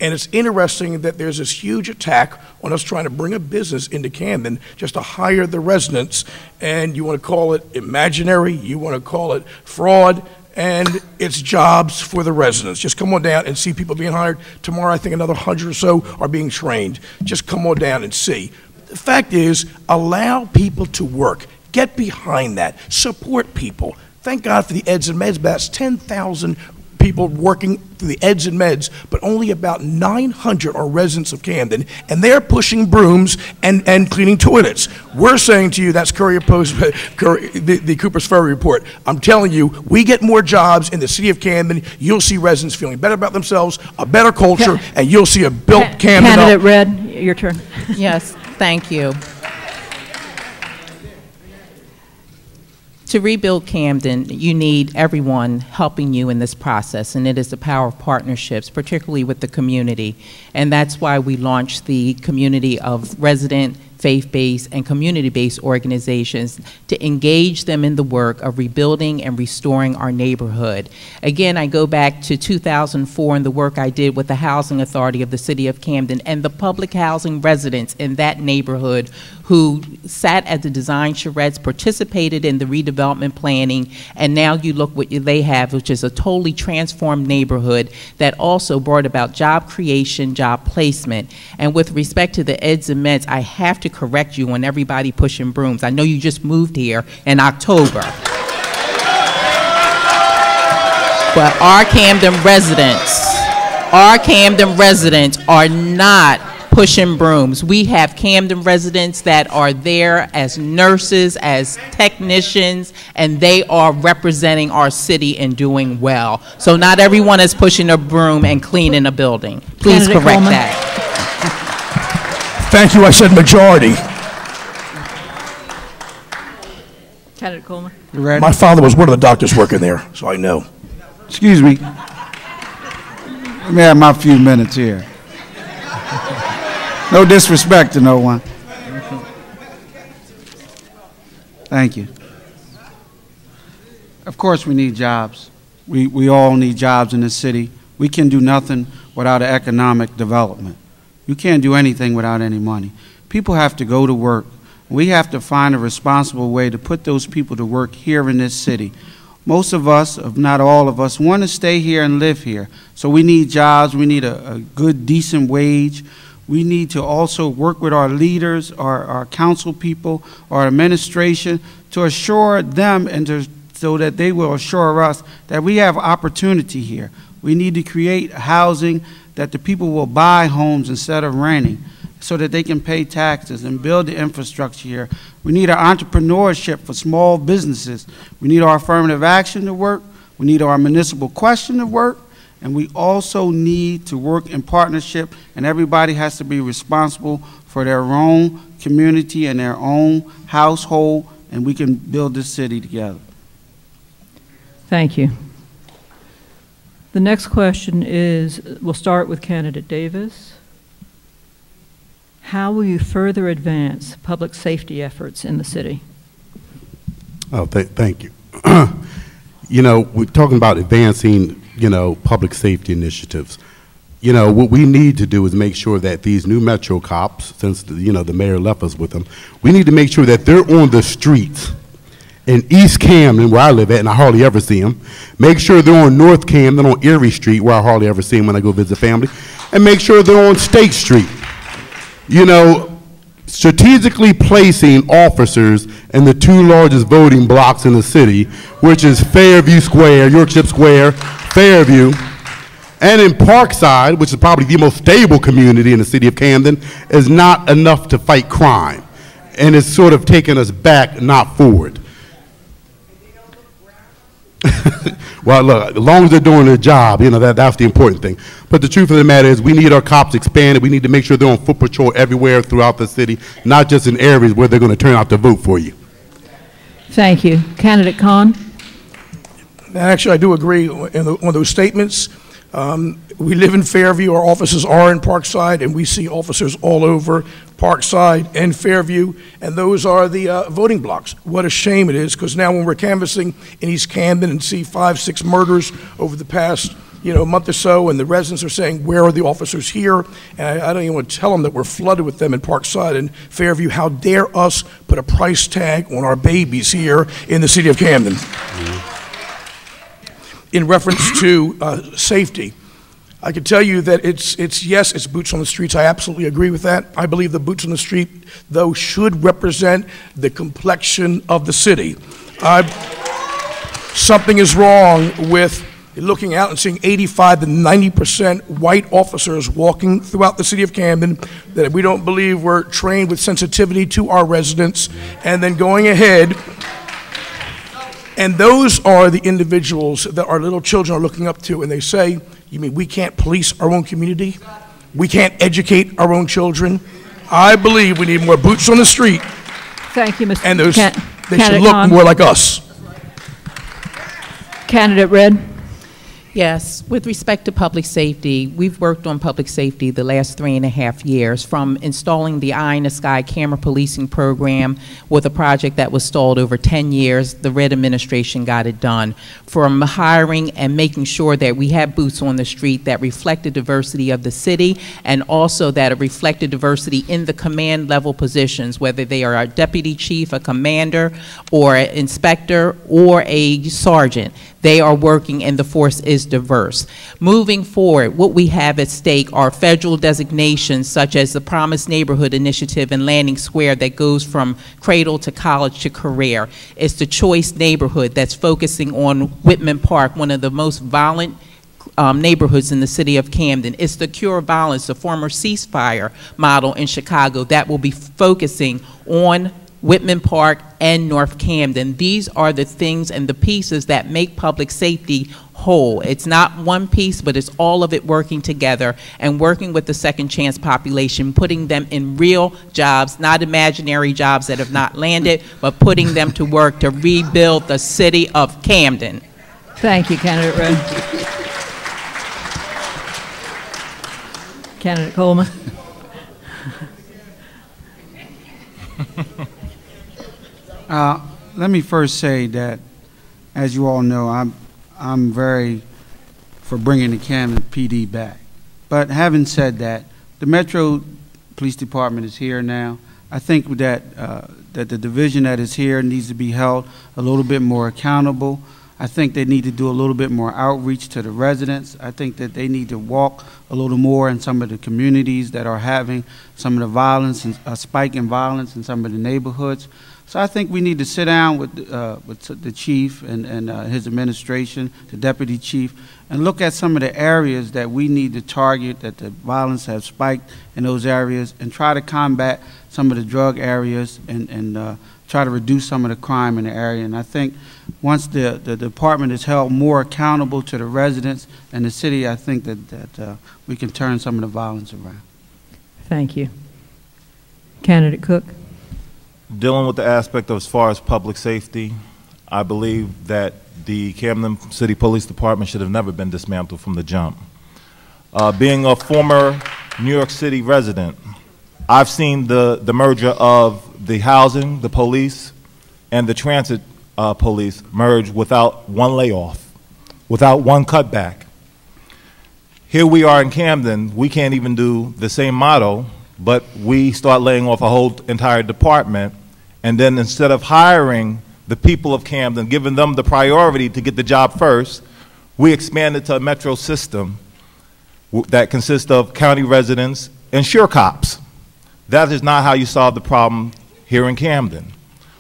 and it's interesting that there's this huge attack on us trying to bring a business into Camden just to hire the residents, and you want to call it imaginary, you want to call it fraud, and it's jobs for the residents. Just come on down and see people being hired. Tomorrow, I think another 100 or so are being trained. Just come on down and see. The fact is, allow people to work. Get behind that. Support people. Thank God for the eds and meds, but that's 10,000 people working through the eds and meds, but only about 900 are residents of Camden, and they're pushing brooms and cleaning toilets. We're saying to you, that's the Cooper's Ferry report. I'm telling you, we get more jobs in the city of Camden, you'll see residents feeling better about themselves, a better culture, and you'll see a built Camden. Candidate Red, your turn. Yes, thank you. To rebuild Camden, you need everyone helping you in this process, and it is the power of partnerships, particularly with the community. And that's why we launched the community of resident, faith-based, and community-based organizations to engage them in the work of rebuilding and restoring our neighborhood. Again, I go back to 2004 and the work I did with the Housing Authority of the City of Camden and the public housing residents in that neighborhood who sat at the design charrettes, participated in the redevelopment planning, and now you look what they have, which is a totally transformed neighborhood that also brought about job creation, job placement. And with respect to the eds and meds, I have to correct you on everybody pushing brooms. I know you just moved here in October. But our Camden residents are not pushing brooms. We have Camden residents that are there as nurses, as technicians, and they are representing our city and doing well. So not everyone is pushing a broom and cleaning a building. Please Candidate correct Coleman. that. Thank you, I said majority. Candidate Coleman. You ready? My father was one of the doctors working there, so I know. Excuse me. Let me have my few minutes here. No disrespect to no one. Thank you. Of course we need jobs. We all need jobs in this city. We can do nothing without economic development. You can't do anything without any money. People have to go to work. We have to find a responsible way to put those people to work here in this city. Most of us, if not all of us, want to stay here and live here. So we need jobs. We need a good, decent wage. We need to also work with our leaders, our council people, our administration, to assure them and so that they will assure us that we have opportunity here. We need to create housing that the people will buy homes instead of renting so that they can pay taxes and build the infrastructure here. We need our entrepreneurship for small businesses. We need our affirmative action to work. We need our municipal question to work. And we also need to work in partnership, and everybody has to be responsible for their own community and their own household, and we can build this city together. Thank you. The next question is, we'll start with candidate Davis. How will you further advance public safety efforts in the city? Oh, thank you. You know, we're talking about advancing, you know, public safety initiatives. You know, what we need to do is make sure that these new Metro cops, since, you know, the mayor left us with them, we need to make sure that they're on the streets in East Camden, where I live at, and I hardly ever see them. Make sure they're on North Camden on Erie Street, where I hardly ever see them when I go visit family. And make sure they're on State Street. You know, strategically placing officers in the two largest voting blocks in the city, which is Fairview Square, Yorkshire Square, Fairview, and in Parkside, which is probably the most stable community in the city of Camden, is not enough to fight crime. And it's sort of taking us back, not forward. Well, look, as long as they're doing their job, you know, that's the important thing. But the truth of the matter is we need our cops expanded. We need to make sure they're on foot patrol everywhere throughout the city, not just in areas where they're going to turn out to vote for you. Thank you. Candidate Khan? Actually, I do agree on those statements. We live in Fairview, our offices are in Parkside, and we see officers all over Parkside and Fairview, and those are the voting blocks. What a shame it is, because now when we're canvassing in East Camden and see 5, 6 murders over the past, you know, month or so, and the residents are saying, where are the officers here? And I don't even want to tell them that we're flooded with them in Parkside and Fairview. How dare us put a price tag on our babies here in the city of Camden? In reference to safety, I can tell you that yes, it's boots on the streets. I absolutely agree with that. I believe the boots on the street, though, should represent the complexion of the city. Something is wrong with looking out and seeing 85 to 90% white officers walking throughout the city of Camden that we don't believe were trained with sensitivity to our residents, and then going ahead. And those are the individuals that our little children are looking up to, and they say, you mean we can't police our own community? We can't educate our own children? I believe we need more boots on the street. Thank you, Mr. And those, they should Candidate look Khan. more like us. Candidate Red? Yes, with respect to public safety, we've worked on public safety the last 3.5 years, from installing the Eye in the Sky camera policing program with a project that was stalled over 10 years. The Red administration got it done. From hiring and making sure that we have boots on the street that reflect the diversity of the city, and also that reflect the diversity in the command level positions, whether they are a deputy chief, a commander, or an inspector, or a sergeant. They are working and the force is diverse. Moving forward, what we have at stake are federal designations such as the Promise Neighborhood Initiative in Landing Square that goes from cradle to college to career. It's the Choice neighborhood that's focusing on Whitman Park, one of the most violent neighborhoods in the city of Camden. It's the Cure Violence, the former ceasefire model in Chicago that will be focusing on Whitman Park and North Camden. These are the things and the pieces that make public safety whole. It's not one piece, but it's all of it working together and working with the second chance population, putting them in real jobs, not imaginary jobs that have not landed, but putting them to work to rebuild the city of Camden. Thank you, Candidate Red. Candidate Coleman? Let me first say that, as you all know, I'm very for bringing the Camden PD back. But having said that, the Metro Police Department is here now. I think that that the division that is here needs to be held a little bit more accountable. I think they need to do a little bit more outreach to the residents. I think that they need to walk a little more in some of the communities that are having some of the violence and a spike in violence in some of the neighborhoods. So I think we need to sit down with the chief and his administration, the deputy chief, and look at some of the areas that we need to target, that the violence has spiked in those areas, and try to combat some of the drug areas and try to reduce some of the crime in the area. And I think once the department is held more accountable to the residents and the city, I think that we can turn some of the violence around. Thank you. Candidate Cook. Dealing with the aspect of as far as public safety, I believe that the Camden City Police Department should have never been dismantled from the jump. Being a former New York City resident, I've seen the merger of the housing, the police, and the transit police merge without one layoff, without one cutback. Here we are in Camden, we can't even do the same motto, but we start laying off a whole entire department, and then instead of hiring the people of Camden, giving them the priority to get the job first, we expanded to a metro system that consists of county residents and sure cops. That is not how you solve the problem here in Camden.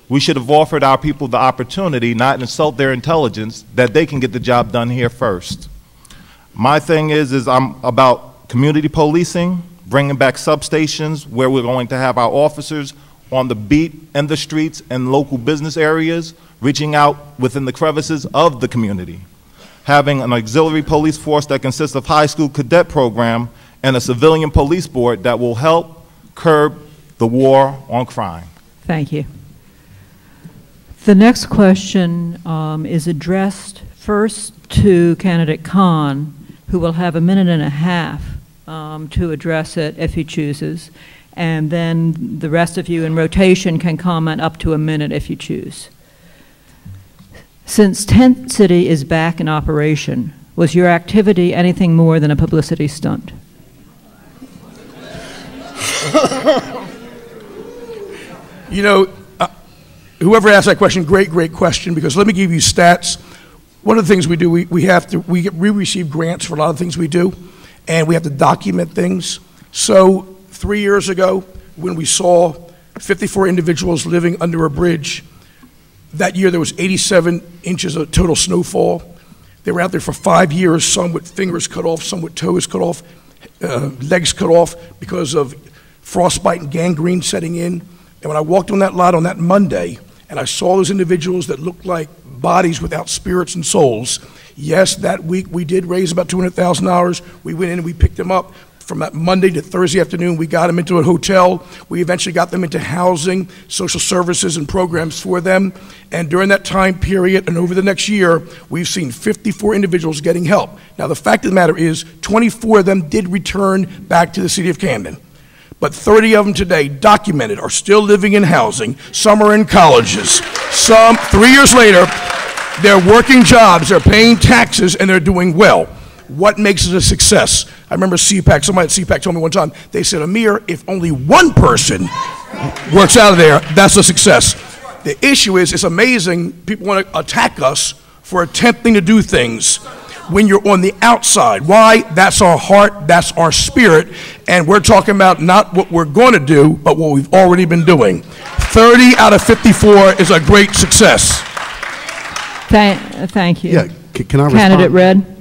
We should have offered our people the opportunity, not insult their intelligence, that they can get the job done here first. My thing is I'm about community policing, bringing back substations where we're going to have our officers on the beat in the streets and local business areas, reaching out within the crevices of the community. Having an auxiliary police force that consists of high school cadet program and a civilian police board that will help curb the war on crime. Thank you. The next question is addressed first to candidate Khan, who will have 1.5 minutes to address it if he chooses, and then the rest of you in rotation can comment up to 1 minute if you choose. Since Tent City is back in operation, was your activity anything more than a publicity stunt? You know, whoever asked that question, great question, because let me give you stats. One of the things we do, we receive grants for a lot of things we do, and we have to document things. So 3 years ago, when we saw 54 individuals living under a bridge, that year there was 87 inches of total snowfall. They were out there for 5 years, some with fingers cut off, some with toes cut off, legs cut off because of frostbite and gangrene setting in. And when I walked on that lot on that Monday, and I saw those individuals that looked like bodies without spirits and souls, yes, that week we did raise about $200,000. We went in and we picked them up. From that Monday to Thursday afternoon, we got them into a hotel. We eventually got them into housing, social services, and programs for them. And during that time period and over the next year, we've seen 54 individuals getting help. Now, the fact of the matter is 24 of them did return back to the city of Camden. But 30 of them today, documented, are still living in housing. Some are in colleges. Some, 3 years later, they're working jobs, they're paying taxes, and they're doing well. What makes it a success? I remember CPAC, somebody at CPAC told me one time, they said, Amir, if only one person works out of there, that's a success. The issue is, it's amazing, people want to attack us for attempting to do things when you're on the outside. Why? That's our heart, that's our spirit, and we're talking about not what we're going to do, but what we've already been doing. 30 out of 54 is a great success. Thank you. Yeah, can I respond? Candidate Red.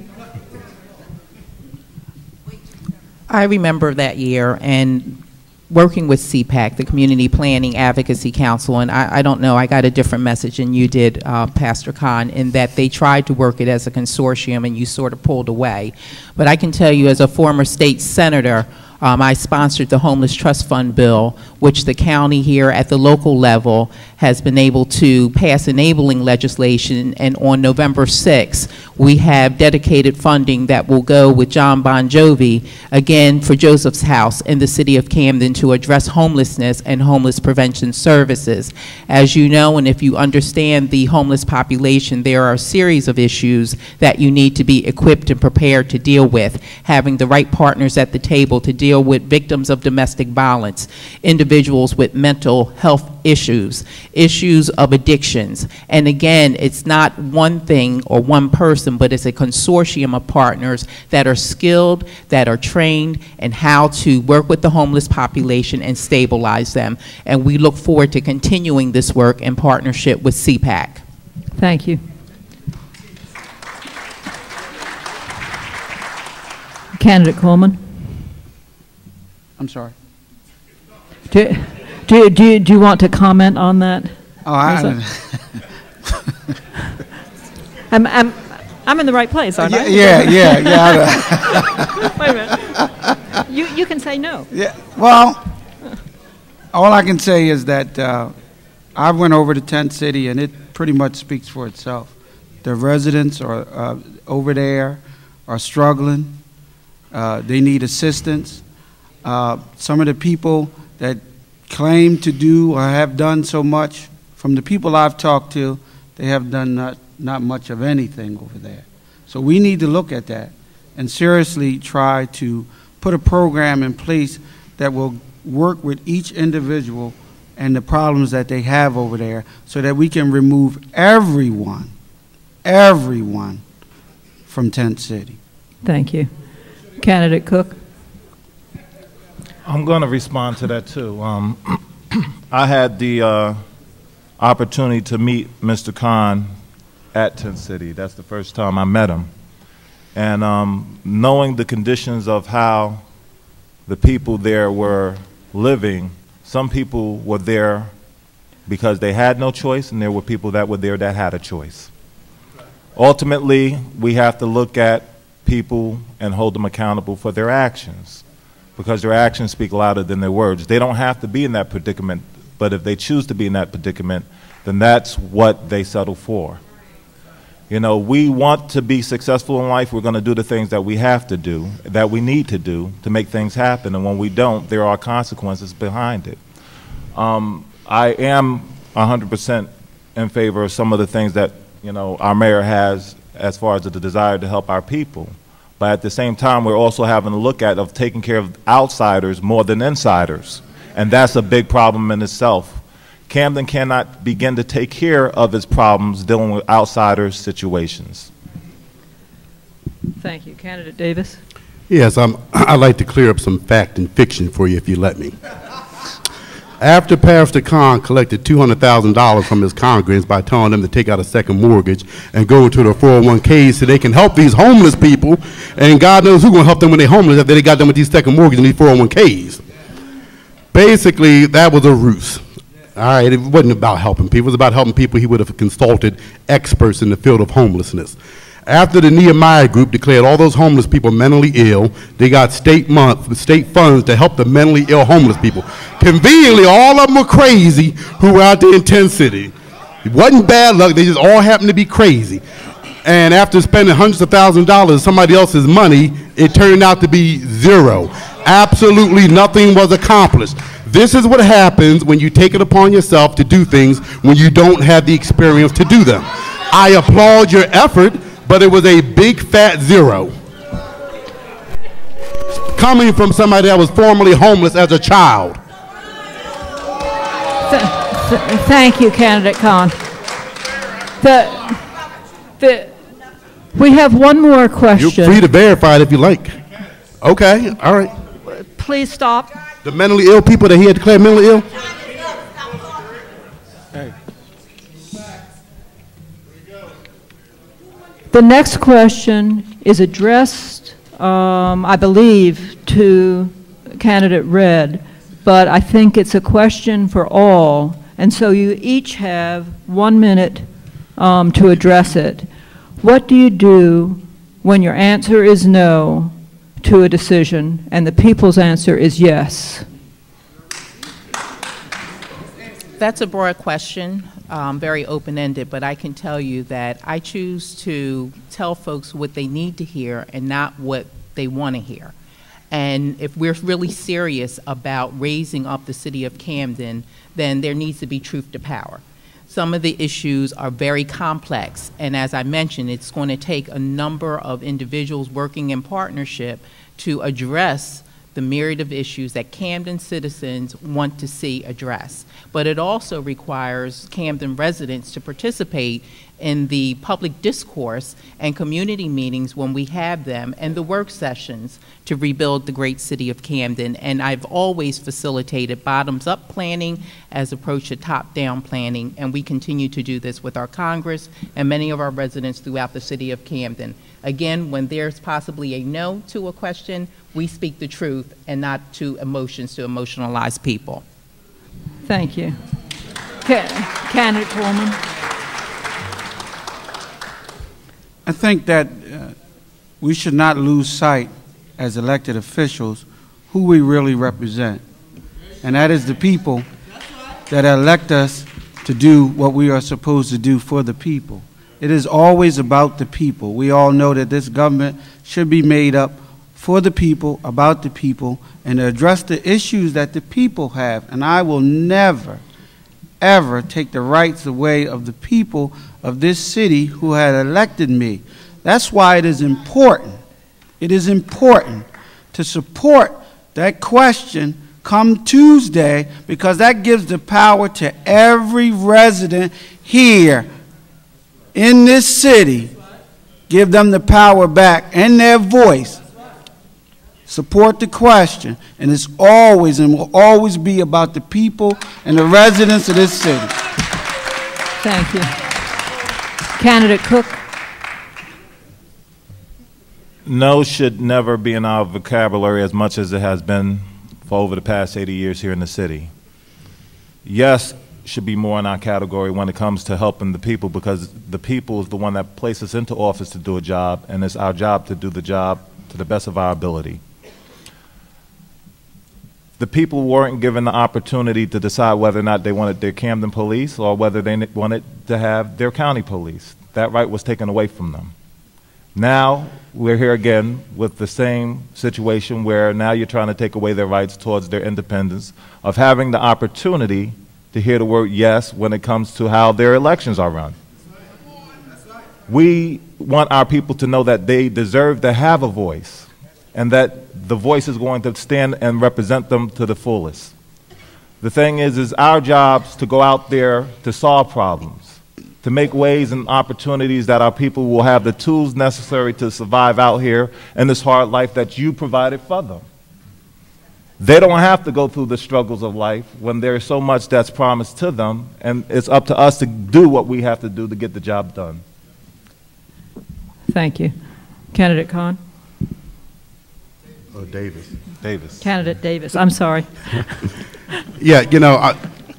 I remember that year and working with CPAC, the Community Planning Advocacy Council, and I don't know, I got a different message than you did, Pastor Khan, in that they tried to work it as a consortium and you sort of pulled away. But I can tell you, as a former state senator, I sponsored the Homeless Trust Fund bill, which the county here at the local level has been able to pass enabling legislation, and on November 6th, we have dedicated funding that will go with John Bon Jovi, again for Joseph's House in the city of Camden, to address homelessness and homeless prevention services. As you know, and if you understand the homeless population, there are a series of issues that you need to be equipped and prepared to deal with. Having the right partners at the table to deal deal with victims of domestic violence, individuals with mental health issues, issues of addictions. And again, it's not one thing or one person, but it's a consortium of partners that are skilled, that are trained in how to work with the homeless population and stabilize them. And we look forward to continuing this work in partnership with CPAC. Thank you. Candidate Coleman. I'm sorry. Do you want to comment on that? Oh, I I'm in the right place, aren't I? Yeah. Wait a minute. You can say no. Yeah. Well, all I can say is that I went over to Tent City, and it pretty much speaks for itself. The residents are over there are struggling. They need assistance. Some of the people that claim to do or have done so much, from the people I've talked to, they have done not much of anything over there. So we need to look at that and seriously try to put a program in place that will work with each individual and the problems that they have over there, so that we can remove everyone from Tent City. Thank you. Candidate Cook. I'm going to respond to that too. I had the opportunity to meet Mr. Khan at Tent City. That's the first time I met him. And knowing the conditions of how the people there were living, some people were there because they had no choice, and there were people that were there that had a choice. Ultimately, we have to look at people and hold them accountable for their actions, because their actions speak louder than their words. They don't have to be in that predicament, but if they choose to be in that predicament, then that's what they settle for. You know, we want to be successful in life. We're going to do the things that we have to do, that we need to do to make things happen, and when we don't, there are consequences behind it. I am 100% in favor of some of the things that, you know, our mayor has as far as the desire to help our people. But at the same time, we're also having a look at of taking care of outsiders more than insiders. And that's a big problem in itself. Camden cannot begin to take care of its problems dealing with outsiders' situations. Thank you. Candidate Davis. Yes, I'd like to clear up some fact and fiction for you, if you let me. After Pastor Khan collected $200,000 from his congregants by telling them to take out a second mortgage and go into their 401ks so they can help these homeless people, and God knows who's going to help them when they're homeless after they got them with these second mortgages and these 401ks. Basically, that was a ruse. All right, it wasn't about helping people. It was about helping people. He would have consulted experts in the field of homelessness. After the Nehemiah group declared all those homeless people mentally ill, they got state funds to help the mentally ill homeless people. Conveniently, all of them were crazy who were out there in Tent City. It wasn't bad luck. They just all happened to be crazy. And after spending hundreds of thousands of dollars of somebody else's money, it turned out to be zero. Absolutely nothing was accomplished. This is what happens when you take it upon yourself to do things when you don't have the experience to do them. I applaud your effort, but it was a big fat zero. Coming from somebody that was formerly homeless as a child. Thank you, Candidate Khan. We have one more question. You're free to verify it if you like. Okay, all right. Please stop. The mentally ill people that he had declared mentally ill? The next question is addressed, I believe, to candidate Red, but I think it's a question for all, and so you each have 1 minute to address it. What do you do when your answer is no to a decision and the people's answer is yes? That's a broad question, very open-ended, but I can tell you that I choose to tell folks what they need to hear and not what they want to hear. And if we're really serious about raising up the city of Camden, then there needs to be truth to power. Some of the issues are very complex, and as I mentioned, it's going to take a number of individuals working in partnership to address the myriad of issues that Camden citizens want to see addressed. But it also requires Camden residents to participate in the public discourse and community meetings when we have them, and the work sessions to rebuild the great city of Camden. And I've always facilitated bottoms-up planning as opposed to top-down planning, and we continue to do this with our Congress and many of our residents throughout the city of Camden. Again, when there's possibly a no to a question, we speak the truth and not to emotions to emotionalize people. Thank you. Candidate Coleman. I think that we should not lose sight as elected officials who we really represent. And that is the people that elect us to do what we are supposed to do for the people. It is always about the people. We all know that this government should be made up for the people, about the people, and to address the issues that the people have. And I will never, ever take the rights away of the people of this city who had elected me. That's why it is important to support that question come Tuesday, because that gives the power to every resident here in this city. Give them the power back and their voice. Support the question, and it's always and will always be about the people and the residents of this city. Thank you. Candidate Cook. No should never be in our vocabulary as much as it has been for over the past 80 years here in the city. Yes should be more in our category when it comes to helping the people, because the people is the one that placed us into office to do a job, and it's our job to do the job to the best of our ability. The people weren't given the opportunity to decide whether or not they wanted their Camden police or whether they wanted to have their county police. That right was taken away from them. Now we're here again with the same situation where now you're trying to take away their rights towards their independence of having the opportunity to hear the word yes when it comes to how their elections are run. We want our people to know that they deserve to have a voice, and that the voice is going to stand and represent them to the fullest. The thing is our jobs to go out there to solve problems, to make ways and opportunities that our people will have the tools necessary to survive out here in this hard life that you provided for them. They don't have to go through the struggles of life when there's so much that's promised to them, and it's up to us to do what we have to do to get the job done. Thank you. Candidate Kahn. Oh, Davis. Davis. Candidate Davis. I'm sorry. Yeah, you know,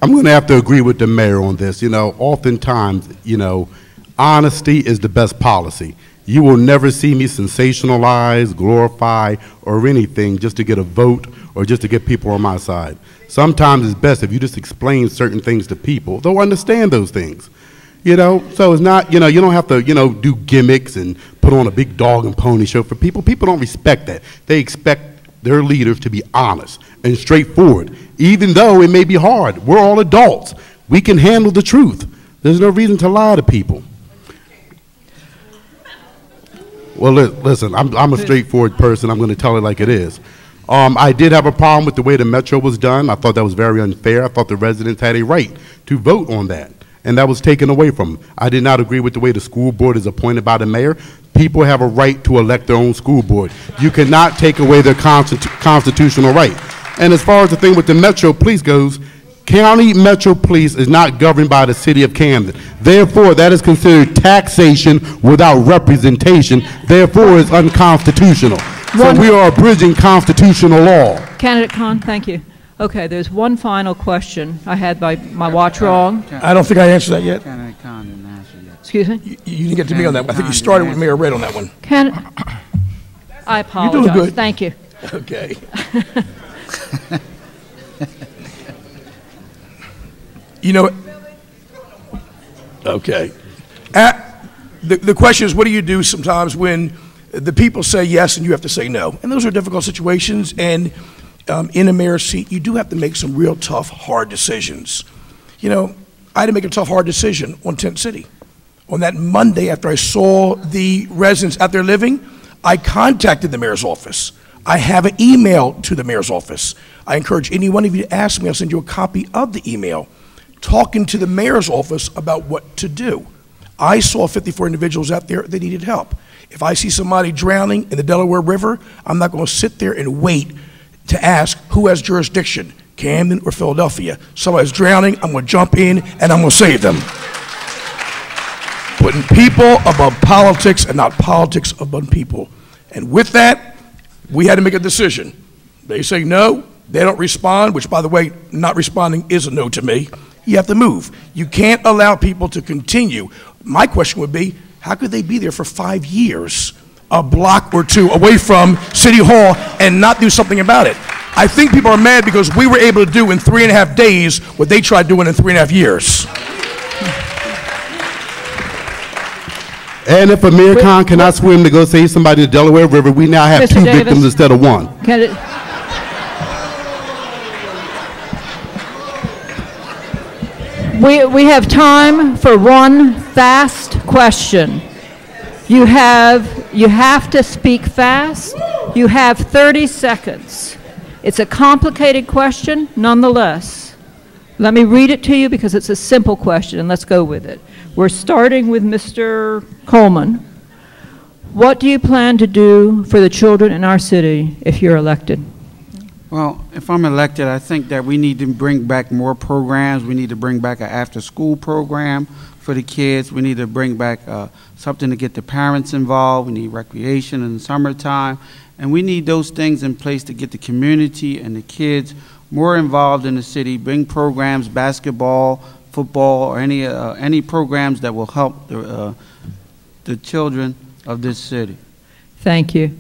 I'm going to have to agree with the mayor on this. You know, oftentimes, you know, honesty is the best policy. You will never see me sensationalize, glorify, or anything just to get a vote or just to get people on my side. Sometimes it's best if you just explain certain things to people. They'll understand those things. You know, so it's not, you know, you don't have to, you know, do gimmicks and put on a big dog and pony show for people. People don't respect that. They expect their leaders to be honest and straightforward, even though it may be hard. We're all adults. We can handle the truth. There's no reason to lie to people. Well, listen, I'm a straightforward person. I'm going to tell it like it is. I did have a problem with the way the Metro was done. I thought that was very unfair. I thought the residents had a right to vote on that, and that was taken away from them. I did not agree with the way the school board is appointed by the mayor. People have a right to elect their own school board. You cannot take away their constitutional right. And as far as the thing with the Metro Police goes, County Metro Police is not governed by the city of Camden. Therefore, that is considered taxation without representation. Therefore, it's unconstitutional. So we are abridging constitutional law. Candidate Kahn, thank you. Okay, there's one final question. I had my watch wrong. I don't think I answered that yet. Candidate Kahn didn't answer yet. Excuse me? You didn't get to me on that one. I think you started with Mayor Red on that one. I apologize. You're doing good. Thank you. Okay. You know, okay. The question is, what do you do sometimes when the people say yes and you have to say no? And those are difficult situations, and in a mayor's seat, you do have to make some real tough, hard decisions. You know, I had to make a tough, hard decision on Tent City. On that Monday, after I saw the residents out there living, I contacted the mayor's office. I have an email to the mayor's office. I encourage any one of you to ask me. I'll send you a copy of the email talking to the mayor's office about what to do. I saw 54 individuals out there that needed help. If I see somebody drowning in the Delaware River, I'm not going to sit there and wait to ask who has jurisdiction, Camden or Philadelphia. Somebody's drowning, I'm going to jump in and I'm going to save them. Putting people above politics and not politics above people. And with that, we had to make a decision. They say no, they don't respond, which, by the way, not responding is a no to me. You have to move. You can't allow people to continue. My question would be, how could they be there for 5 years, a block or two away from City Hall, and not do something about it? I think people are mad because we were able to do in 3.5 days what they tried doing in 3.5 years. And if Amir Khan cannot swim to go save somebody in the Delaware River, we now have Mr. 2 Davis. victims instead of 1. We have time for one fast question. You have to speak fast. You have 30 seconds. It's a complicated question, nonetheless. Let me read it to you because it's a simple question, and let's go with it. We're starting with Mr. Coleman. What do you plan to do for the children in our city if you're elected? Well, if I'm elected, I think that we need to bring back more programs. We need to bring back an after-school program for the kids. We need to bring back something to get the parents involved. We need recreation in the summertime. And we need those things in place to get the community and the kids more involved in the city, bring programs, basketball, football, or any programs that will help the children of this city. Thank you.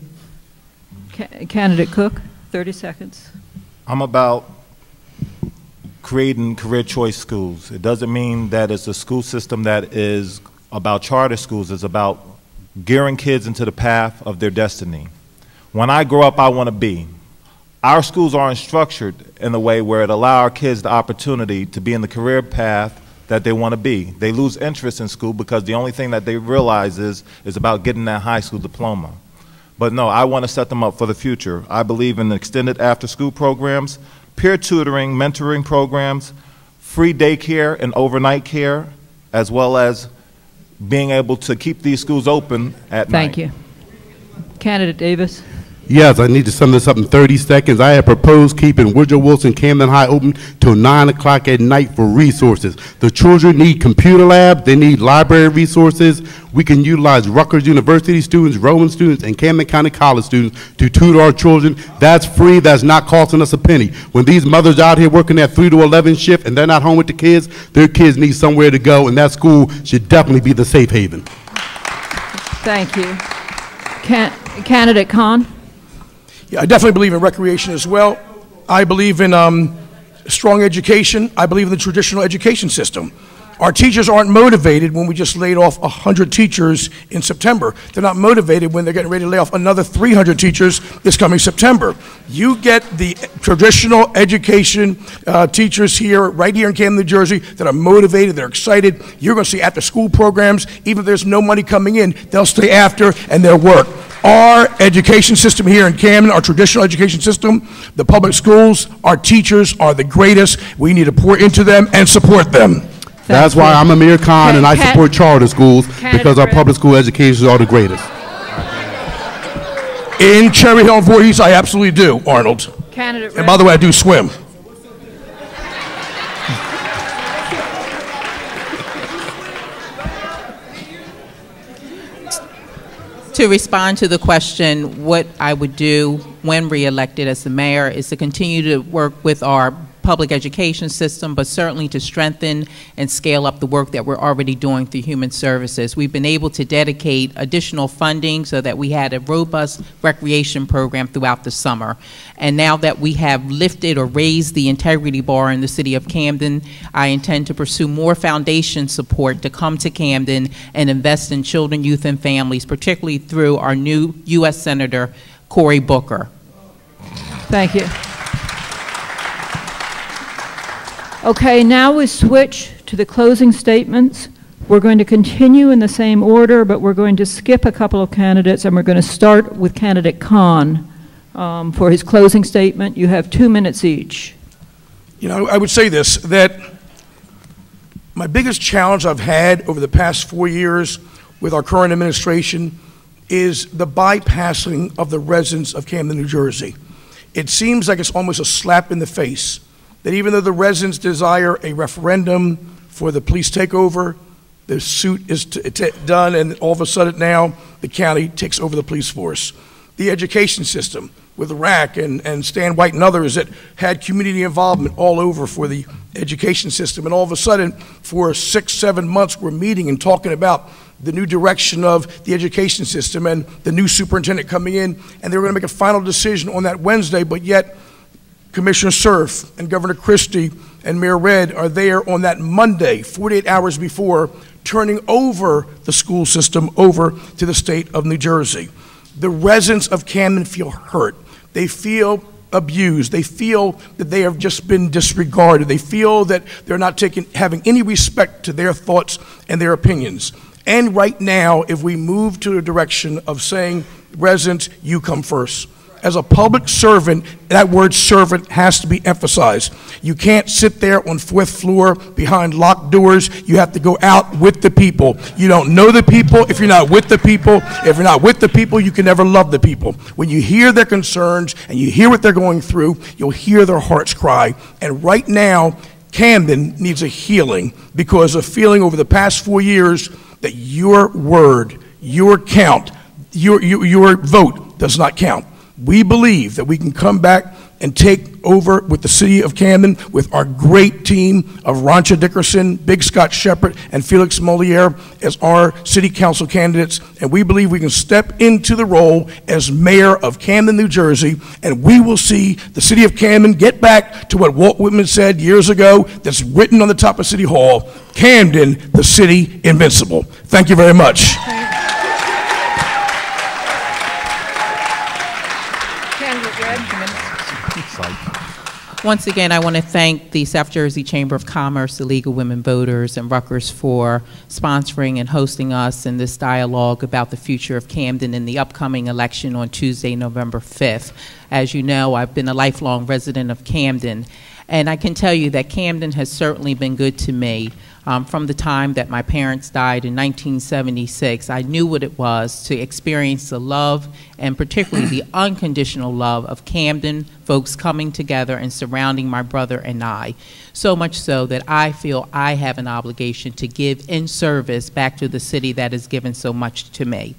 Candidate Cook, 30 seconds. I'm about creating career choice schools. It doesn't mean that it's a school system that is about charter schools. It's about gearing kids into the path of their destiny. When I grow up, I want to be. Our schools aren't structured in a way where it allows our kids the opportunity to be in the career path that they want to be. They lose interest in school because the only thing that they realize is about getting that high school diploma. But no, I want to set them up for the future. I believe in extended after-school programs, peer tutoring, mentoring programs, free daycare and overnight care, as well as being able to keep these schools open at night. Thank you. Candidate Davis. Yes, I need to sum this up in 30 seconds. I have proposed keeping Woodrow Wilson Camden High open till 9 o'clock at night for resources. The children need computer labs, they need library resources. We can utilize Rutgers University students, Rowan students, and Camden County College students to tutor our children. That's free, that's not costing us a penny. When these mothers out here working that 3 to 11 shift and they're not home with the kids, their kids need somewhere to go, and that school should definitely be the safe haven. Thank you. Candidate Khan. Yeah, I definitely believe in recreation as well. I believe in strong education. I believe in the traditional education system. Our teachers aren't motivated when we just laid off 100 teachers in September. They're not motivated when they're getting ready to lay off another 300 teachers this coming September. You get the traditional education teachers here, right here in Camden, New Jersey, that are motivated, they're excited. You're going to see after-school programs. Even if there's no money coming in, they'll stay after and they'll work. Our education system here in Camden, our traditional education system, the public schools, our teachers are the greatest. We need to pour into them and support them. That's why I'm Amir Khan and I support charter schools because our public school educations are the greatest. In Cherry Hill and Voorhees, I absolutely do, Arnold. And by the way, I do swim. To respond to the question, what I would do when reelected as the mayor is to continue to work with our public education system, but certainly to strengthen and scale up the work that we're already doing through human services. We've been able to dedicate additional funding so that we had a robust recreation program throughout the summer. And now that we have lifted or raised the integrity bar in the city of Camden, I intend to pursue more foundation support to come to Camden and invest in children, youth, and families, particularly through our new U.S. Senator, Cory Booker. Thank you. Okay, now we switch to the closing statements. We're going to continue in the same order, but we're going to skip a couple of candidates, and we're going to start with candidate Khan for his closing statement. You have 2 minutes each. You know, I would say this, that my biggest challenge I've had over the past 4 years with our current administration is the bypassing of the residents of Camden, New Jersey. It seems like it's almost a slap in the face that even though the residents desire a referendum for the police takeover, the suit is done, and all of a sudden now the county takes over the police force. The education system with RAC and Stan White and others that had community involvement all over for the education system, and all of a sudden for 6, 7 months we're meeting and talking about the new direction of the education system and the new superintendent coming in, and they were going to make a final decision on that Wednesday, but yet Commissioner Cerf and Governor Christie and Mayor Red are there on that Monday, 48 hours before, turning over the school system over to the state of New Jersey. The residents of Camden feel hurt. They feel abused. They feel that they have just been disregarded. They feel that they're not having any respect to their thoughts and their opinions. And right now, if we move to a direction of saying, residents, you come first. As a public servant, that word servant has to be emphasized. You can't sit there on 4th floor behind locked doors. You have to go out with the people. You don't know the people if you're not with the people. If you're not with the people, you can never love the people. When you hear their concerns and you hear what they're going through, you'll hear their hearts cry. And right now, Camden needs a healing because of feeling over the past 4 years that your word, your count, your vote does not count. We believe that we can come back and take over with the city of Camden with our great team of Roncha Dickerson, Big Scott Shepherd, and Felix Moliere as our city council candidates. And we believe we can step into the role as mayor of Camden, New Jersey, and we will see the city of Camden get back to what Walt Whitman said years ago that's written on the top of City Hall, Camden, the city invincible. Thank you very much. Once again, I want to thank the South Jersey Chamber of Commerce, the League of Women Voters, and Rutgers for sponsoring and hosting us in this dialogue about the future of Camden in the upcoming election on Tuesday, November 5th. As you know, I've been a lifelong resident of Camden, and I can tell you that Camden has certainly been good to me. From the time that my parents died in 1976, I knew what it was to experience the love and particularly the unconditional love of Camden folks coming together and surrounding my brother and I. So much so that I feel I have an obligation to give in service back to the city that has given so much to me.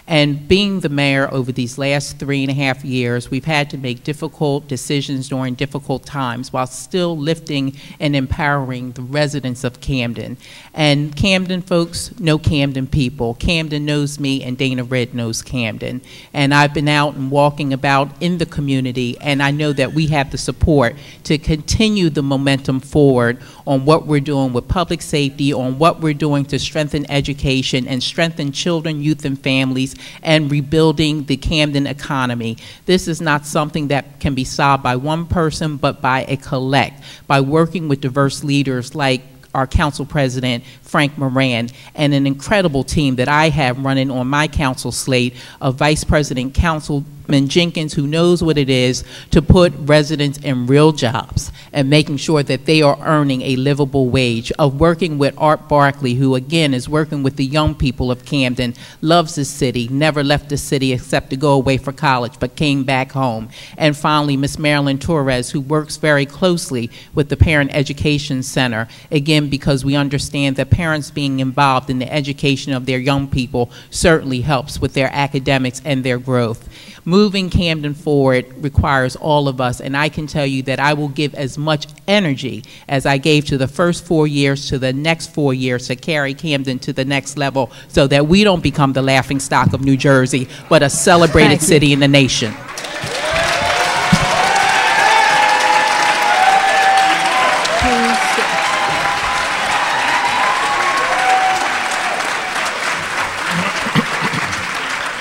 And being the mayor over these last 3.5 years, we've had to make difficult decisions during difficult times while still lifting and empowering the residents of Camden. And Camden folks know Camden people. Camden knows me, and Dana Red knows Camden. And I've been out and walking about in the community, and I know that we have the support to continue the momentum forward on what we're doing with public safety, on what we're doing to strengthen education and strengthen children, youth, and families, and rebuilding the Camden economy. This is not something that can be solved by one person, but by a collect, by working with diverse leaders like our council president, Frank Moran, and an incredible team that I have running on my council slate of Vice President Councilman Jenkins, who knows what it is to put residents in real jobs and making sure that they are earning a livable wage, of working with Art Barkley, who again is working with the young people of Camden, loves the city, never left the city except to go away for college, but came back home. And finally, Miss Marilyn Torres, who works very closely with the Parent Education Center, again, because we understand that parents being involved in the education of their young people certainly helps with their academics and their growth. Moving Camden forward requires all of us, and I can tell you that I will give as much energy as I gave to the first 4 years to the next 4 years to carry Camden to the next level so that we don't become the laughingstock of New Jersey, but a celebrated city in the nation.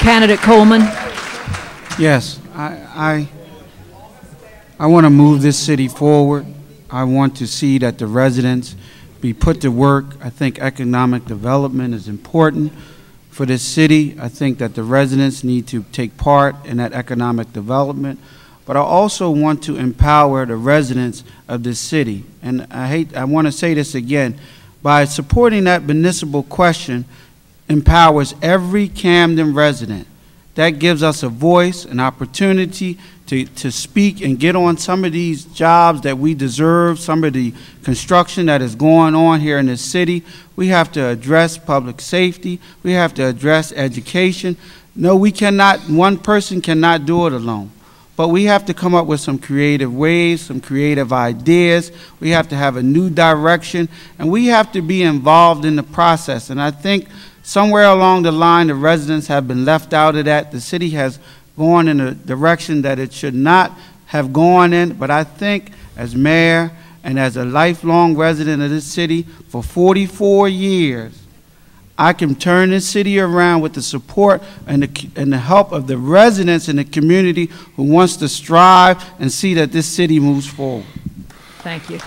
Candidate Coleman. Yes, I want to move this city forward. I want to see that the residents be put to work. I think economic development is important, for this city. I think that the residents need to take part in that economic development. But I also want to empower the residents of this city. And I want to say this again. By supporting that municipal question empowers every Camden resident. That gives us a voice, an opportunity to speak and get on some of these jobs that we deserve, some of the construction that is going on here in this city. We have to address public safety. We have to address education. No, we cannot, one person cannot do it alone. But we have to come up with some creative ways, some creative ideas. We have to have a new direction, and we have to be involved in the process. And I think somewhere along the line, the residents have been left out of that. The city has gone in a direction that it should not have gone in. But I think as mayor and as a lifelong resident of this city for 44 years, I can turn this city around with the support and the help of the residents in the community who wants to strive and see that this city moves forward. Thank you.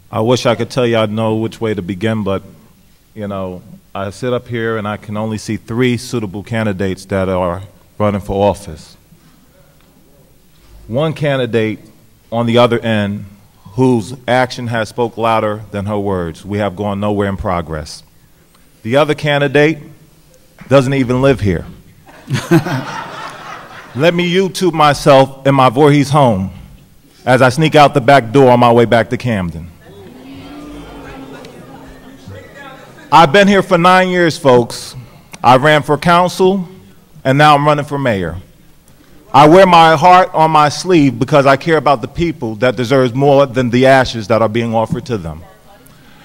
I wish I could tell you I know which way to begin, but, you know, I sit up here and I can only see 3 suitable candidates that are running for office. One candidate on the other end whose action has spoke louder than her words. We have gone nowhere in progress. The other candidate doesn't even live here. Let me YouTube myself in my Voorhees home as I sneak out the back door on my way back to Camden. I've been here for 9 years, folks. I ran for council, and now I'm running for mayor. I wear my heart on my sleeve because I care about the people that deserve more than the ashes that are being offered to them.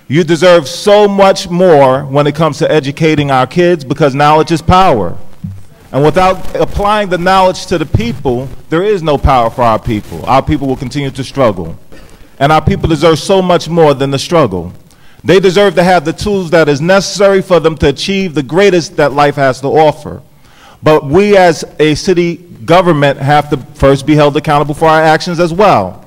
You deserve so much more when it comes to educating our kids, because knowledge is power. And without applying the knowledge to the people, there is no power for our people. Our people will continue to struggle. And our people deserve so much more than the struggle. They deserve to have the tools that is necessary for them to achieve the greatest that life has to offer. But we as a city government have to first be held accountable for our actions as well.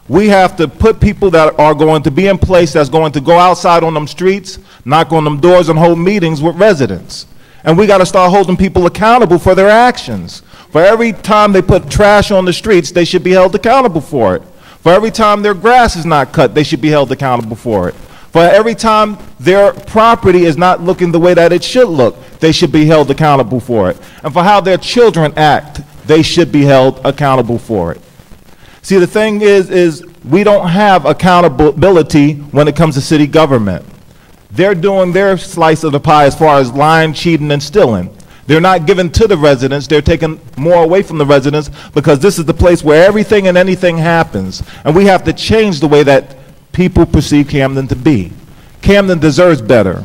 We have to put people that are going to be in place that's going to go outside on them streets, knock on them doors, and hold meetings with residents. And we got to start holding people accountable for their actions. For every time they put trash on the streets, they should be held accountable for it. For every time their grass is not cut, they should be held accountable for it. For every time their property is not looking the way that it should look, they should be held accountable for it. And for how their children act, they should be held accountable for it. See, the thing is we don't have accountability when it comes to city government. They're doing their slice of the pie as far as lying, cheating, and stealing. They're not giving to the residents. They're taking more away from the residents, because this is the place where everything and anything happens. And we have to change the way that people perceive Camden to be. Camden deserves better.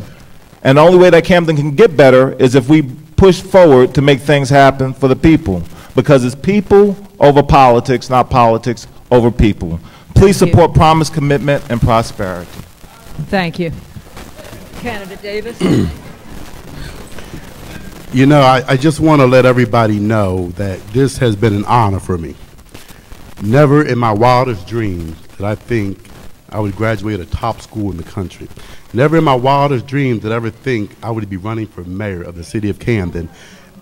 And the only way that Camden can get better is if we push forward to make things happen for the people. Because it's people over politics, not politics over people. Please support promise, commitment, and prosperity. Thank you. Candidate Davis. You know, I just want to let everybody know that this has been an honor for me. Never in my wildest dreams did I think I would graduate a top school in the country. Never in my wildest dreams did I ever think I would be running for mayor of the city of Camden.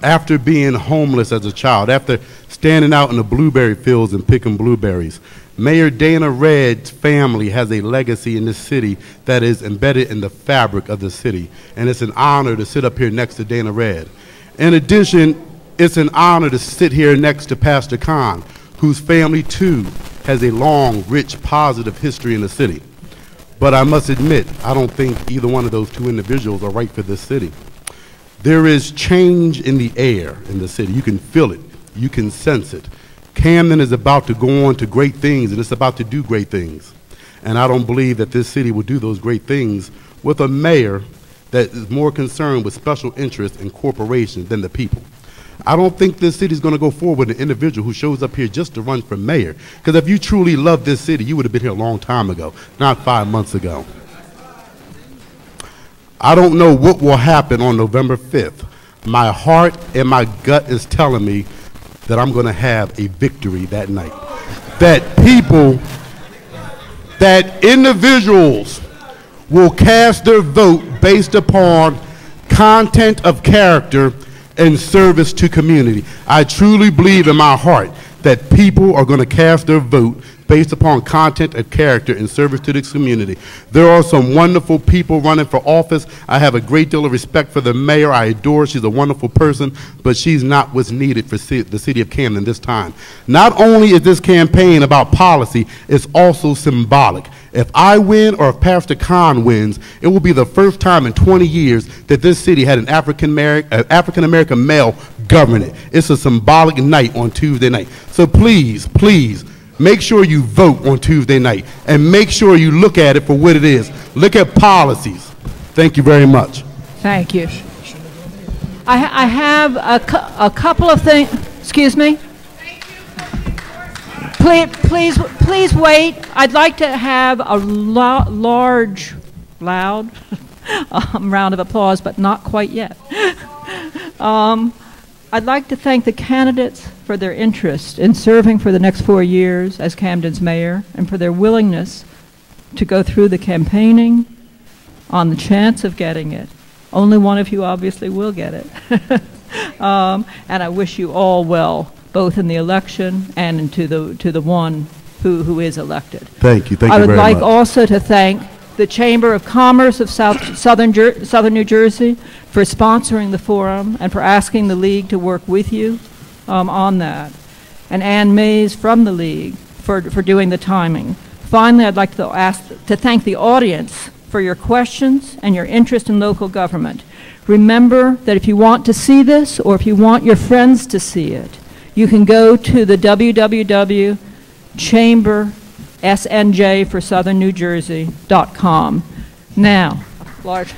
After being homeless as a child, after standing out in the blueberry fields and picking blueberries, Mayor Dana Red's family has a legacy in this city that is embedded in the fabric of the city. And it's an honor to sit up here next to Dana Red. In addition, it's an honor to sit here next to Pastor Khan, whose family too has a long, rich, positive history in the city. But I must admit, I don't think either one of those two individuals are right for this city. There is change in the air in the city. You can feel it. You can sense it. Camden is about to go on to great things, and it's about to do great things. And I don't believe that this city will do those great things with a mayor that is more concerned with special interests and corporations than the people. I don't think this city is going to go forward with an individual who shows up here just to run for mayor. Because if you truly love this city, you would have been here a long time ago, not 5 months ago. I don't know what will happen on November 5th. My heart and my gut is telling me that I'm going to have a victory that night. That people, that individuals will cast their vote based upon content of character and service to community. I truly believe in my heart that people are going to cast their vote based upon content and character and service to the community. There are some wonderful people running for office. I have a great deal of respect for the mayor. I adore her. She's a wonderful person, but she's not what's needed for the city of Camden this time. Not only is this campaign about policy, it's also symbolic. If I win or if Pastor Khan wins, it will be the first time in 20 years that this city had an African-American male govern it. It's a symbolic night on Tuesday night. So please, please, make sure you vote on Tuesday night and make sure you look at it for what it is. Look at policies. Thank you very much. Thank you. I have a couple of things. Excuse me? Please wait. I'd like to have a loud round of applause, but not quite yet. I'd like to thank the candidates for their interest in serving for the next 4 years as Camden's mayor and for their willingness to go through the campaigning on the chance of getting it. Only one of you obviously will get it. And I wish you all well, both in the election and to the one who is elected. Thank you. Thank you very much. I would like also to thank the Chamber of Commerce of Southern New Jersey for sponsoring the forum and for asking the League to work with you on that. And Ann Mays from the League for doing the timing. Finally, I'd like to thank the audience for your questions and your interest in local government. Remember that if you want to see this or if you want your friends to see it, you can go to the www.chambersnjforsouthernNewJersey.com. Large.